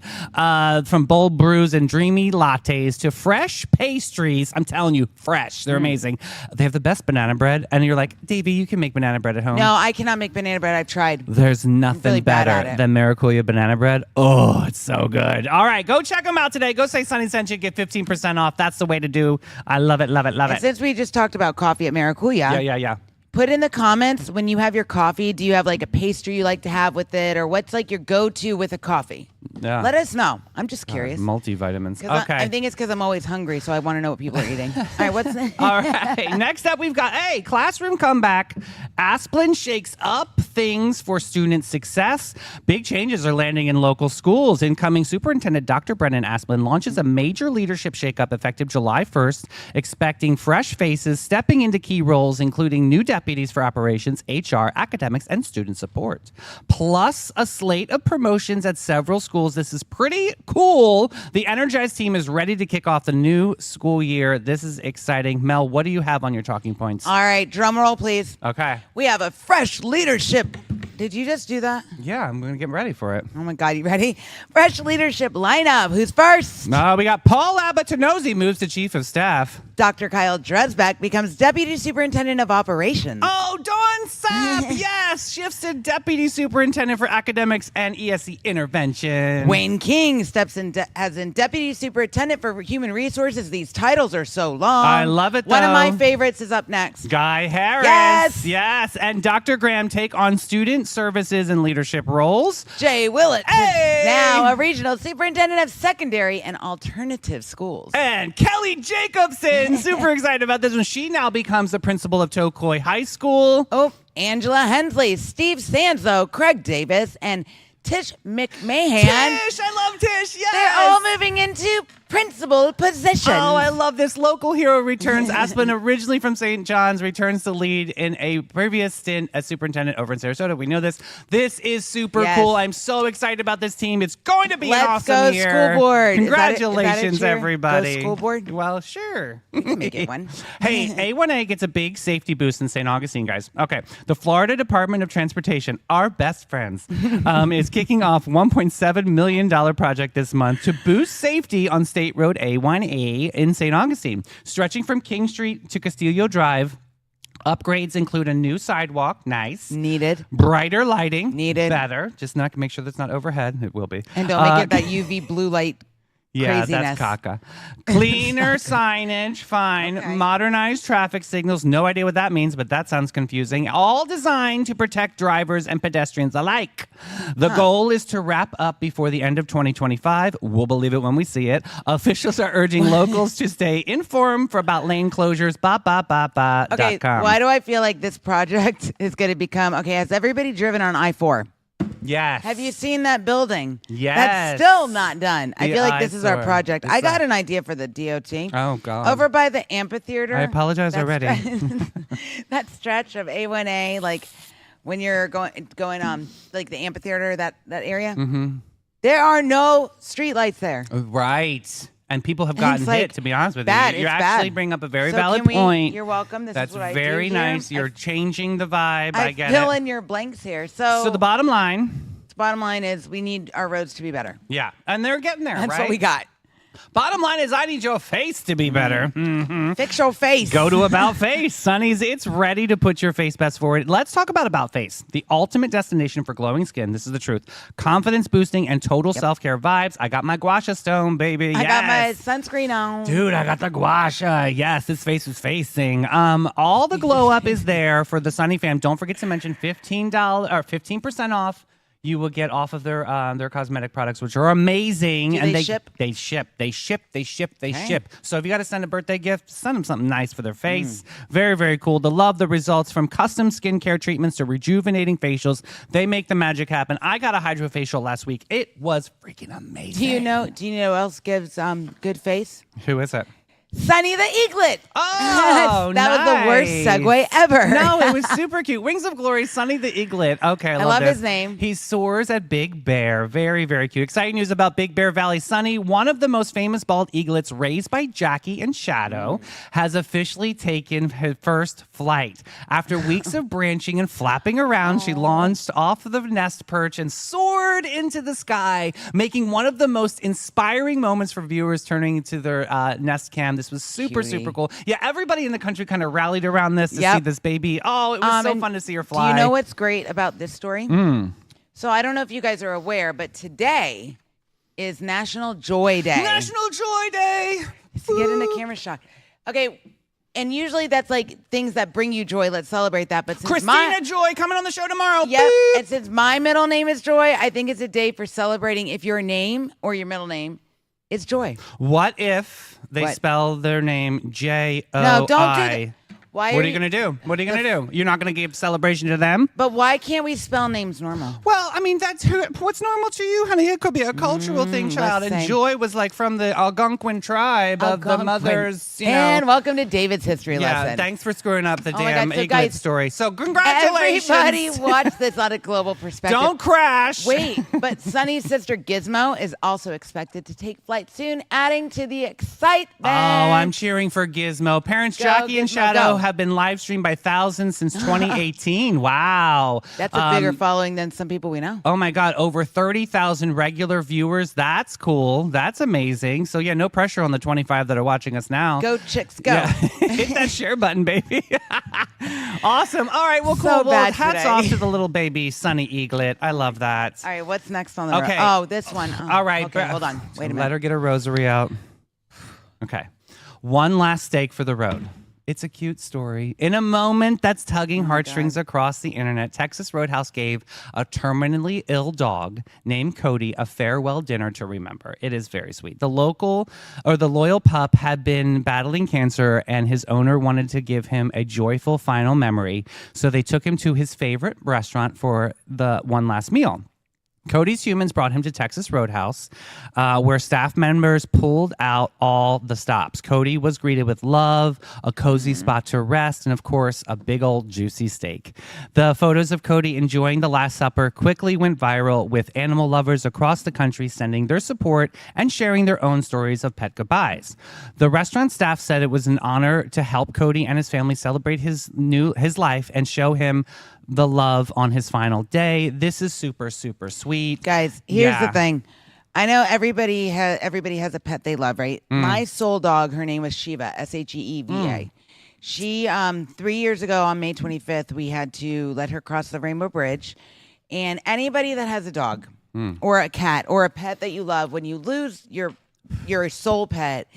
From bold brews and dreamy lattes to fresh pastries. I'm telling you, fresh. They're amazing. They have the best banana bread. And you're like, Davey, you can make banana bread at home. No, I cannot make banana bread. I've tried. There's nothing really bad better at it. than Maracuya banana bread. Oh, it's so good. All right, go check them out today. Go say Sunny sent you, get 15% off. That's the way to do. I love it, love it, love And it. since we just talked about coffee at Maracuya, Yeah. put in the comments when you have your coffee, do you have like a pastry you like to have with it, or what's like your go-to with a coffee? Yeah. Let us know. I'm just curious. Multivitamins. 'Cause Okay. I think it's because I'm always hungry, so I want to know what people are eating. All right, what's next? All right. Next up, we've got classroom comeback. Asplin shakes up things for student success. Big changes are landing in local schools. Incoming Superintendent Dr. Brennan Asplin launches a major leadership shakeup effective July 1st, expecting fresh faces stepping into key roles, including new deputies for operations, HR, academics, and student support. Plus, a slate of promotions at several schools schools. This is pretty cool. The Energized team is ready to kick off the new school year. This is exciting. Mel, what do you have on your talking points? All right, drum roll, please. Okay. We have a fresh leadership. Did you just do that? Yeah, I'm going to get ready for it. Oh my God, you ready? Fresh leadership lineup. Who's first? We got Paul Abatanozzi moves to chief of staff. Dr. Kyle Dresbeck becomes deputy superintendent of operations. Oh, Dawn Sapp, yes, shifts to deputy superintendent for academics and ESC intervention. Wayne King steps in as in deputy superintendent for human resources. These titles are so long. I love it, One of my though. favorites is up next. Guy Harris. Yes. Yes. And Dr. Graham take on student services and leadership roles. Jay Willett Hey! is now a regional superintendent of secondary and alternative schools. And Kelly Jacobson, super excited about this one. She now becomes the principal of Tokoi High School. Oh, Angela Hensley, Steve Sanzo, Craig Davis, and Tish McMahon. Tish, I love Tish. Yes. They're all moving into principal positions. Oh, I love this. Local hero returns. Aspen, originally from St. John's, returns to lead in a previous stint as superintendent over in Sarasota. We know this. This is super Yes. cool. I'm so excited about this team. It's going to be an Let's awesome go year. school board. Is that a Congratulations, cheer? everybody. Go school board? Well, sure. You can make it one. Hey, A1A gets a big safety boost in St. Augustine, guys. Okay, the Florida Department of Transportation, our best friends, is kicking off $1.7 million project this month to boost safety on State Road A1A in St. Augustine. Stretching from King Street to Castillo Drive, upgrades include a new sidewalk, nice. Needed. Brighter lighting, Needed. better. Just not make sure that's not overhead. It will be. And don't make it that UV blue light Yeah, craziness. that's caca. Cleaner signage, fine. Okay. Modernized traffic signals, no idea what that means, but that sounds confusing. All designed to protect drivers and pedestrians alike. The goal is to wrap up before the end of 2025. We'll believe it when we see it. Officials are urging locals to stay informed about lane closures. Okay, .com. why do I feel like this project is going to become, okay, has everybody driven on I-4? Yes. Have you seen that building? Yes. That's still not done. I The feel like this is our eyesore. project. It's I got a- an idea for the DOT. Oh, God. Over by the amphitheater. I apologize that already. that stretch of A1A, like when you're going like the amphitheater, that area. Mm-hmm. There are no streetlights there. Right. And people have And gotten it's like hit, to be honest with bad. you. You It's actually bad. bring up a very So valid can we- point. You're welcome. This That's is what I very do here. nice. You're changing the vibe. I get fill it. in your blanks here. So, So the bottom line, bottom line is we need our roads to be better. yeah, and they're getting there, That's right? what we got. Bottom line is I need your face to be better. Fix your face. Go to About Face. Sonny's, it's ready to put your face best forward. Let's talk about About Face, the ultimate destination for glowing skin. This is the truth. Confidence boosting and total self-care vibes. I got my gua sha stone, baby. I got my Yes. sunscreen on. Dude, I got the gua sha. Yes, this face was facing. All the glow up is there for the Sunny fam. Don't forget to mention $15 or 15% off. You will get off of their cosmetic products, which are amazing. Do and they ship? They ship. They ship. They ship. They Okay. ship. So if you got to send a birthday gift, send them something nice for their face. Very, very cool. To love the results from custom skincare treatments to rejuvenating facials. They make the magic happen. I got a hydrofacial last week. It was freaking amazing. Do you know who else gives good face? Who is it? Sunny the Eaglet. Oh, that was the worst nice. segue ever. No, it was super cute. Wings of Glory, Sunny the Eaglet. Okay, I love this. his name. He soars at Big Bear. Very, very cute. Exciting news about Big Bear Valley. Sunny, one of the most famous bald eaglets raised by Jackie and Shadow, has officially taken her first flight. After weeks of branching and flapping around, she launched off the nest perch and soared into the sky, making one of the most inspiring moments for viewers turning to their Nest Cam. This was super, Cutie. super cool. Yeah, everybody in the country kind of rallied around this to Yep. see this baby. Oh, it was so and fun to see her fly. Do you know what's great about this story? So I don't know if you guys are aware, but today is National Joy Day. National Joy Day. To get in a camera shot. Okay, and usually that's like things that bring you joy. Let's celebrate that. But since Christina Joy coming on the show tomorrow. Yep. Boop. And since my middle name is Joy, I think it's a day for celebrating if your name or your middle name is Joy. What if they What? spell their name J-O-I? No, don't do that. Why What are you going to do? What are you going to do? You're not going to give celebration to them? But why can't we spell names normal? Well, I mean, what's normal to you, honey. It could be a cultural thing, child. And listen. Joy was like from the Algonquin tribe of the Algonquin. mothers. And welcome to David's history lesson. Thanks for screwing up the my damn God, so Eaglet guys, story. So congratulations. Everybody watch this on a global perspective. Don't crash. Wait, but Sunny's sister Gizmo is also expected to take flight soon, adding to the excitement. Oh, I'm cheering for Gizmo. Parents Go, Jackie and Gizmo, Shadow go. have been live streamed by thousands since 2018. Wow. That's a bigger following than some people we know. Oh my God, over 30,000 regular viewers. That's cool. That's amazing. So yeah, no pressure on the 25 that are watching us now. Go chicks, go. Yeah. Hit that share button, baby. Awesome. All right, well, cool. So Well, bad hats today. off to the little baby, Sunny Eaglet. I love that. All right, what's next on the Okay. Oh, this one. Oh, All right. Okay, hold on. Wait a minute. Let her get her rosary out. Okay. One last stake for the road. It's a cute story. In a moment that's tugging heartstrings across the internet, Texas Roadhouse gave a terminally ill dog named Cody a farewell dinner to remember. It is very sweet. The loyal pup had been battling cancer, and his owner wanted to give him a joyful final memory. So they took him to his favorite restaurant for the one last meal. Cody's humans brought him to Texas Roadhouse, where staff members pulled out all the stops. Cody was greeted with love, a cozy spot to rest, and of course, a big old juicy steak. The photos of Cody enjoying the Last Supper quickly went viral, with animal lovers across the country sending their support and sharing their own stories of pet goodbyes. The restaurant staff said it was an honor to help Cody and his family celebrate his life and show him the love on his final day. This is super, super sweet. Guys, here's Yeah. the thing. I know everybody has a pet they love, right? My soul dog, her name was Shiva, Sheeva. She 3 years ago on May 25th, we had to let her cross the Rainbow Bridge. And anybody that has a dog or a cat or a pet that you love, when you lose your soul pet,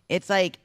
it's like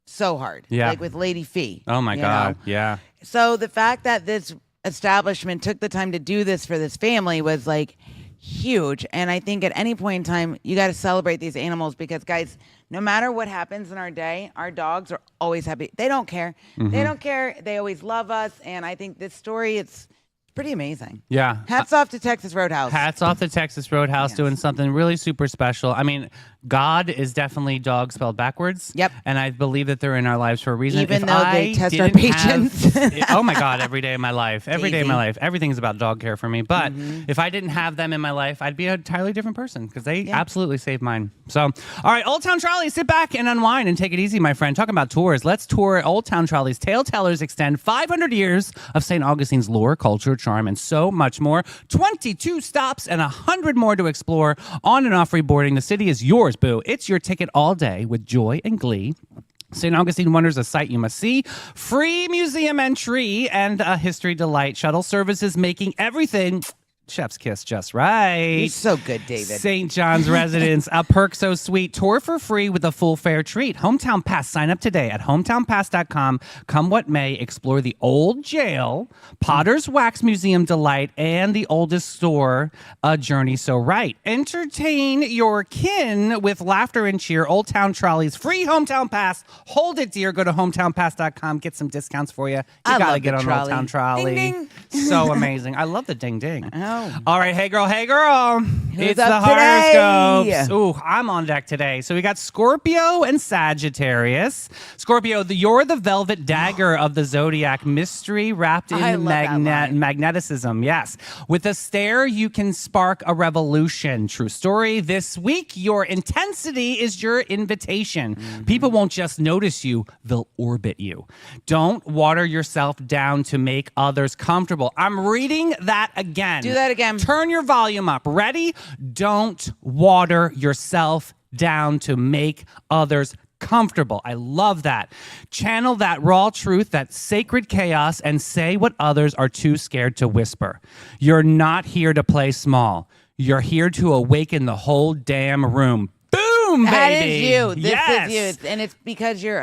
so hard. Yeah. Like with Lady Fee. Oh my you God. know? Yeah. So the fact that this establishment took the time to do this for this family was like huge. And I think at any point in time, you got to celebrate these animals because, guys, no matter what happens in our day, our dogs are always happy. They don't care. They don't care. They always love us. And I think this story, it's pretty amazing. Yeah. Hats off to Texas Roadhouse. Hats off to Texas Roadhouse doing something really super special. I mean, God is definitely dog spelled backwards. Yep. And I believe that they're in our lives for a reason. Even If though they I test our didn't have- patience. oh my God, every day of my life. Every day of my Daisy. life. Everything's about dog care for me. But if I didn't have them in my life, I'd be an entirely different person because they absolutely saved mine. So, all right, Old Town Trolley, sit back and unwind and take it easy, my friend. Talking about tours, let's tour Old Town Trolley's Tale Tellers extend 500 years of St. Augustine's lore, culture, charm, and so much more. 22 stops and 100 more to explore on and off reboarding. The city is yours, boo. It's your ticket all day with joy and glee. St. Augustine Wonders, a sight you must see. Free museum entry and a history delight. Shuttle services making everything chef's kiss just right. You're so good, David. St. John's residents, a perk so sweet. Tour for free with a full fare treat. Hometown Pass. Sign up today at hometownpass.com. Come what may, explore the old jail, Potter's Wax Museum delight, and the oldest store, A Journey So Right. Entertain your kin with laughter and cheer. Old Town Trolley's free Hometown Pass. Hold it, dear. Go to hometownpass.com. Get some discounts for you. You I gotta love get the on trolley. Old Town Trolley. Ding, ding. So amazing. I love the ding ding. Oh. All right, hey girl, it's the up today? horoscopes. Ooh, I'm on deck today. So we got Scorpio and Sagittarius. Scorpio, you're the velvet dagger of the zodiac, mystery wrapped in I love that line. magneticism. Yes, with a stare, you can spark a revolution. True story. This week, your intensity is your invitation. People won't just notice you; they'll orbit you. Don't water yourself down to make others comfortable. I'm reading that again. Do that again. Turn your volume up. Ready? Don't water yourself down to make others comfortable. I love that. Channel that raw truth, that sacred chaos, and say what others are too scared to whisper. You're not here to play small. You're here to awaken the whole damn room. Boom, baby. That is you. This Yes. is you. And it's because you're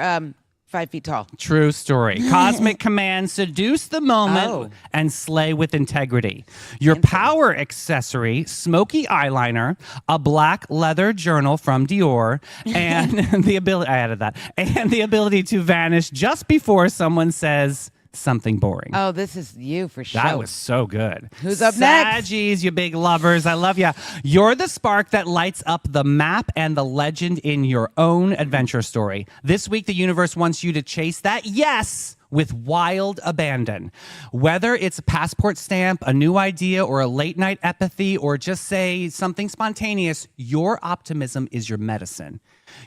5 feet tall. True story. Cosmic command, seduce the moment Oh. and slay with integrity. Your power accessory, smoky eyeliner, a black leather journal from Dior, and the ability, I added that, and the ability to vanish just before someone says, something boring. Oh, this is you for sure. That was so good. Who's up next? Saggies, you big lovers. I love ya. You're the spark that lights up the map and the legend in your own adventure story. This week, the universe wants you to chase that yes with wild abandon. Whether it's a passport stamp, a new idea, or a late night empathy, or just say something spontaneous, your optimism is your medicine.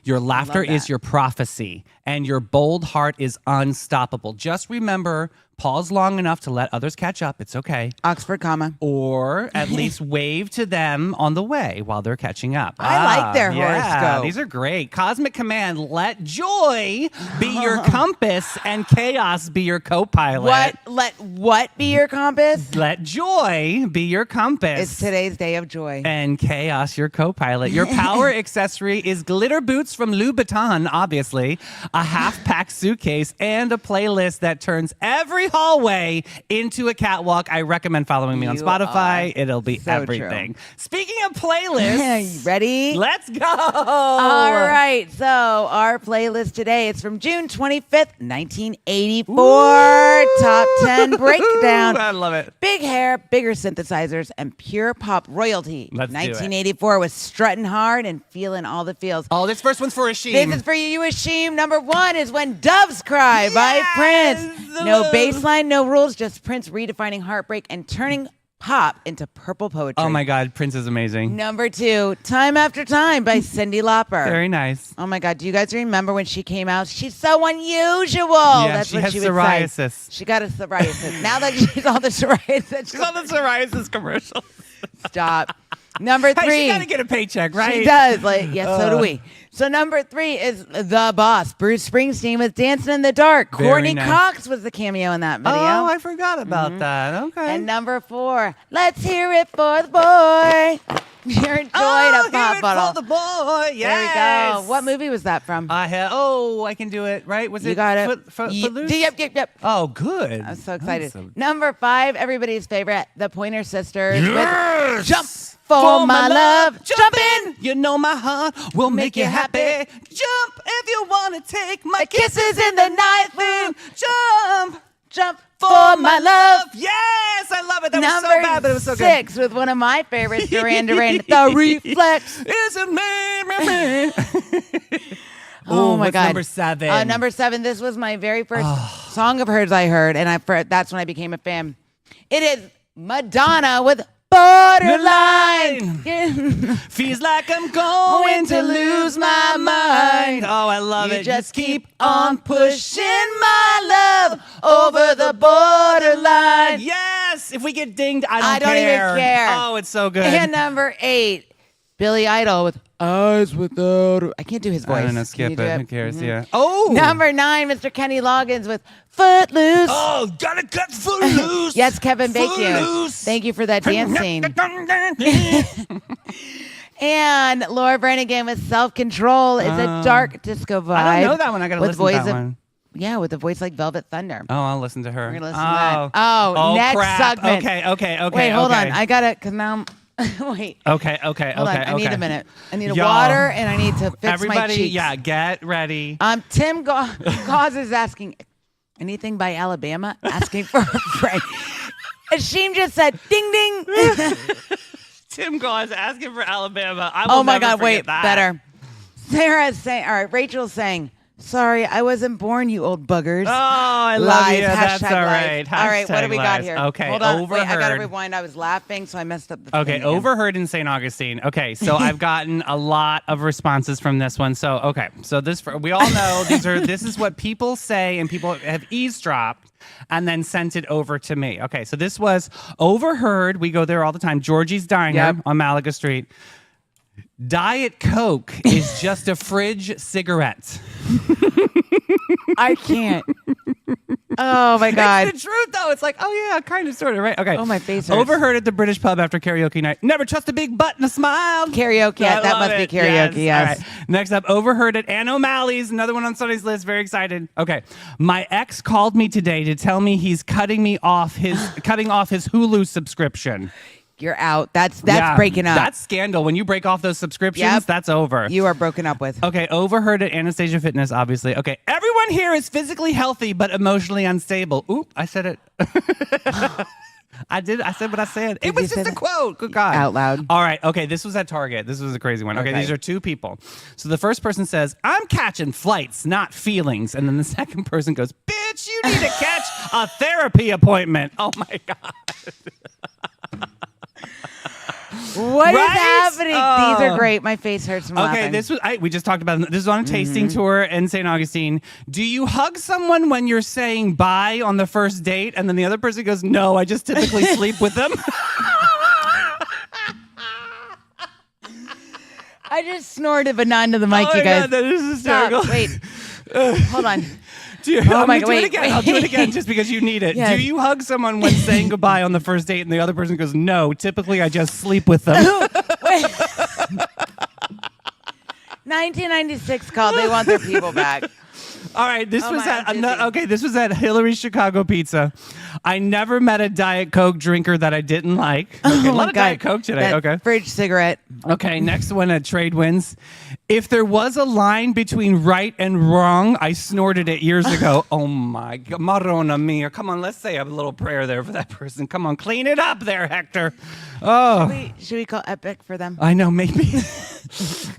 Your laughter is your prophecy, and your bold heart is unstoppable. Just remember, pause long enough to let others catch up. It's okay. Oxford comma. Or at least wave to them on the way while they're catching up. I like their Yeah, horoscope. these are great. Cosmic command, let joy be your compass and chaos be your co-pilot. Let what be your compass? Let joy be your compass. It's today's day of joy. And chaos, your co-pilot. Your power accessory is glitter boots from Louboutin, obviously, a half-packed suitcase, and a playlist that turns every hallway into a catwalk. I recommend following me on You Spotify. are It'll be so everything. Speaking of playlists, You ready? let's go. All right. So our playlist today is from June 25th, 1984. Top 10 breakdown. I love it. Big hair, bigger synthesizers, and pure pop royalty. Let's do it. 1984 was strutting hard and feeling all the feels. Oh, this first one's for Ashim. This is for you, Ashim. Number 1 is When Doves Cry by Yes! Prince. No baseline, no rules, just Prince redefining heartbreak and turning pop into purple poetry. Oh my God, Prince is amazing. Number 2, Time After Time by Cyndi Lauper. Very nice. Oh my God, do you guys remember when she came out? She's so unusual. Yeah, That's she what has she would psoriasis. say. She got a psoriasis. Now that she's on the psoriasis. She's on the psoriasis commercial. Stop. Number 3. Hey, she gotta get a paycheck, right? She does. Like, yes, so do we. So number 3 is The Boss, Bruce Springsteen with Dancing in the Dark. Very Courtney nice. Cox was the cameo in that video. Oh, I forgot about that. Okay. And number 4, Let's Hear It for the Boy. You're enjoying a pop hear it bottle. for the boy. Yes. There we go. What movie was that from? I can do it. Right? Was You it? got it. Footloose? Yep. Oh, good. I'm so excited. Awesome. Number 5, everybody's favorite, The Pointer Sisters. Yes! With Jump for my love. Jump in. You know my heart will make you happy. Jump if you want to take my Kisses in the night. Jump Jump for my love. Yes, I love it. That Number was so bad, but it was so 6 with one of my favorites, Duran Duran, The Reflex. good. Is it me? Oh my what's God. Number 7. Number 7. This was my very first song of hers I heard, and that's when I became a fan. It is Madonna with Borderline. Feels like I'm going to lose my mind. Oh, I love You it. just keep on pushing my love over the borderline. Yes. If we get dinged, I I don't don't even care. care. Oh, it's so good. And number 8, Billy Idol with Eyes Without. I can't do his voice. I don't know. Can Skip you do it. Who cares? Yeah. Oh. Number 9, Mr. Kenny Loggins with Footloose. Oh, gotta cut Footloose. Yes, Kevin Bacon. Footloose. Thank you for that dance scene. And Laura Branigan with Self Control is a dark disco vibe. I don't know that one. I gotta with listen to that voice one. Yeah, with a voice like Velvet Thunder. Oh, I'll listen to her. We're gonna listen to that. Oh, next crap. segment. Okay. Wait, hold on. I gotta, cause now I'm, wait. Okay. Hold on. I need a minute. I need a Y'all, water and I need to fix my Everybody, cheeks. yeah, get ready. Tim Gauze is asking, anything by Alabama? Asking for a friend. Ashim just said, ding, ding. Tim Gauze asking for Alabama. I will Oh my never God, forget wait, that. better. Sarah's saying, all right, Rachel's saying, sorry, I wasn't born, you old buggers. Oh, I love Lies. you. That's Hashtag all lies. right. All right, what do we got Hashtag here? lies. Okay, Hold on. overheard. Wait, I got to rewind. I was laughing, so I messed up the Okay, thing again. overheard in St. Augustine. Okay, so I've gotten a lot of responses from this one. So, okay, so we all know this is what people say, and people have eavesdropped and then sent it over to me. Okay, so this was overheard. We go there all the time. Georgie's Diner Yep. on Malaga Street. Diet Coke is just a fridge cigarette. I can't. Oh my God. It's the truth, though. It's like, oh yeah, kind of, sort of, right? Okay. Oh, my face hurts. Overheard at the British pub after karaoke night. Never trust a big butt and a smile. Karaoke. I That love must be it. karaoke, yes. All right. Next up, overheard at Ann O'Malley's. Another one on Sunday's list. Very excited. Okay. My ex called me today to tell me he's cutting off his Hulu subscription. you're out. That's Yeah, breaking up. That's scandal. When you break off those subscriptions, Yep. that's over. You are broken up with. Okay, overheard at Anastasia Fitness, obviously. Okay, everyone here is physically healthy but emotionally unstable. Oop, I said it. I said what I said. It you was say just a that? quote. Good God. Out loud. All right, okay, this was at Target. This was a crazy one. Okay, Okay. these are two people. So the first person says, I'm catching flights, not feelings. And then the second person goes, bitch, you need to catch a therapy appointment. Oh my God. What is Right? happening? Oh. These are great. My face hurts from Okay, laughing. we just talked about this is on a tasting tour in St. Augustine. Do you hug someone when you're saying bye on the first date and then the other person goes, no, I just typically sleep with them? I just snorted, but not into the mic, Oh you my guys. God, that is hysterical. Stop. Wait. Hold on. I'm my gonna God, do it wait, again. wait. I'll do it again just because you need it. Yes. Do you hug someone when saying goodbye on the first date and the other person goes, no, typically I just sleep with them? 1996 called. They want their people back. All right, this Oh was my, at I'm dizzy. okay. This was at Hillary's Chicago Pizza. I never met a Diet Coke drinker that I didn't like. Okay, a lot of Diet Coke today. That Okay, Fridge cigarette. okay. Next one at Trade Winds. If there was a line between right and wrong, I snorted it years ago. Oh my God, Marona mia! Come on, let's say a little prayer there for that person. Come on, clean it up there, Hector. Oh, Should we call Epic for them? I know maybe.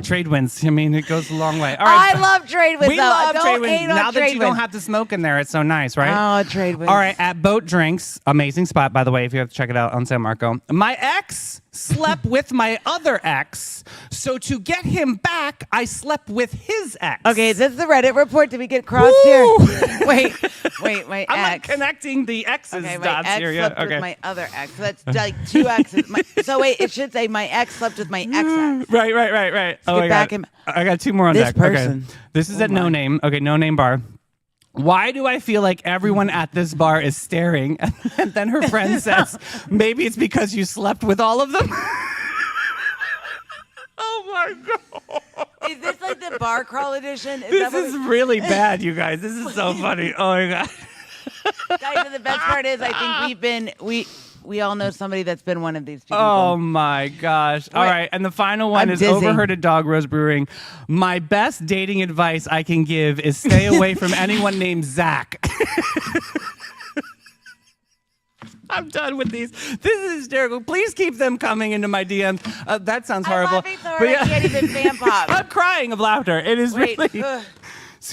Trade Winds. I mean, it goes a long way. All right. I love Trade Winds. We love Don't Trade Winds. hate on Now that Trade you don't Winds. have to smoke in there, it's so nice, right? Oh, Trade Winds. All right, at Boat Drinks, amazing spot, by the way, if you have to check it out on San Marco. My ex slept with my other ex, so to get him back, I slept with his ex. Okay, is this the Reddit report? Did we get crossed Woo! here? Wait, my I'm like ex. connecting the exes Okay, my dots ex here. slept Yeah, okay. with my other ex. So that's like two exes. So wait, it should say my ex slept with my ex-ex. Right. Oh get my back God. in- I got two more on This deck. person. Okay. This is Oh at No my. Name. Okay, No Name Bar. Why do I feel like everyone at this bar is staring? And then her friend says, maybe it's because you slept with all of them. Oh my God. Is this like the bar crawl edition? This is really bad, you guys. This is so funny. Oh my God. guys, the best part is I think we all know somebody that's been one of these two people. Oh my gosh. All Wait. right. And the final one I'm is dizzy. overheard at Dog Rose Brewing. My best dating advice I can give is stay away from anyone named Zach. I'm done with these. This is hysterical. Please keep them coming into my DM. That sounds horrible. I'm laughing so hard I can't even fan pop. I'm crying of laughter. It is Wait, really. ugh.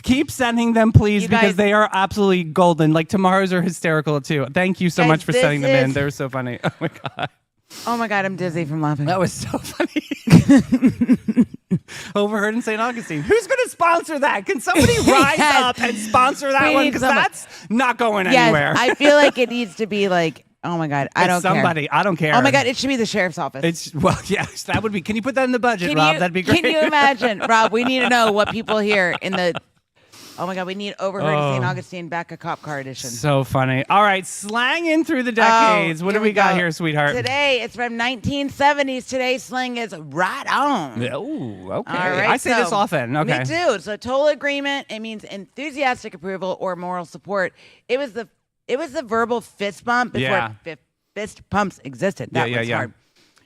Keep sending them, please, You because guys- they are absolutely golden. Like tomorrow's are hysterical too. Thank you so Guys, much for this sending them in. is- They're so funny. Oh my God. Oh my God, I'm dizzy from laughing. That was so funny. Overheard in St. Augustine. Who's going to sponsor that? Can somebody rise Yes. up and sponsor that We one? need Because someone. that's not going Yes, anywhere. I feel like it needs to be like, oh my God, I It's don't somebody. care. I don't care. Oh my God, it should be the sheriff's office. It's yes, that would be. Can you put that in the budget, Can Rob? you, That'd be great. Can you imagine, Rob? We need to know what people here in the. Oh my God, we need overheard Oh. St. Augustine back a cop car edition. So funny. All right, slang in through the decades. Oh, what do here we got go. here, sweetheart? Today, it's from 1970s. Today's slang is right on. Oh, okay. All right, I say this so- often. Okay. Me too. So total agreement. It means enthusiastic approval or moral support. It was the verbal fist bump before Yeah. fist pumps existed. That Yeah, was yeah. hard.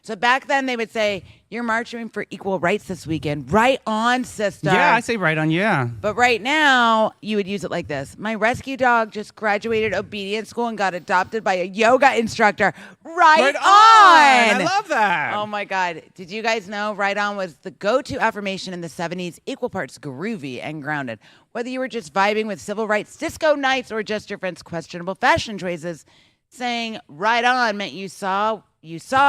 So back then they would say, "You're marching for equal rights this weekend." Right on, sister. Yeah, I say right on. Yeah. But right now, you would use it like this. My rescue dog just graduated obedience school and got adopted by a yoga instructor. Right on. I love that. Oh my God. Did you guys know Right On was the go-to affirmation in the 70s, equal parts groovy and grounded. Whether you were just vibing with civil rights disco nights or just your friend's questionable fashion choices, saying Right On meant you saw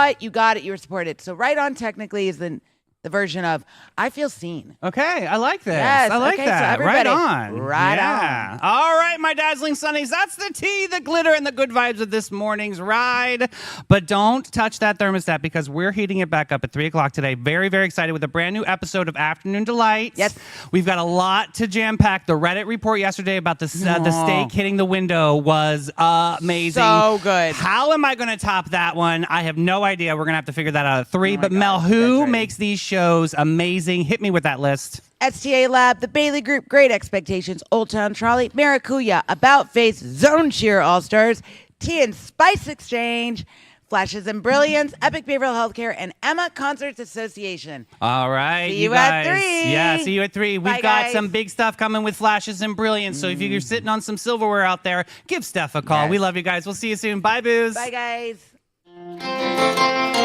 it, you got it, you were supported. So Right On technically is the version of I feel seen. Okay, I like this. Yes, I like okay, so that. Right everybody, on. right yeah. All right, my dazzling sunnies. That's the tea, the glitter, and the good vibes of this morning's ride. But don't touch that thermostat because we're heating it back up at 3 o'clock today. Very, very excited with a brand new episode of Afternoon Delights. Yes. We've got a lot to jam pack. The Reddit report yesterday about the steak hitting the window was amazing. So good. How am I going to top that one? I have no idea. We're going to have to figure that out at 3. Oh my but God, Mel, that's who right. makes these shows amazing? Hit me with that list. STA Lab, The Bailey Group, Great Expectations, Old Town Trolley, Maracuya, About Face, Zone Cheer All Stars, Tea and Spice Exchange, Flashes and Brilliance, Epic Behavioral Healthcare, and Emma Concerts Association. All right, See you at guys. 3. Yeah, see you at 3. Bye, We've got guys. some big stuff coming with Flashes and Brilliance. So if you're sitting on some silverware out there, give Steph a call. Yes. We love you guys. We'll see you soon. Bye, Booze. Bye, guys.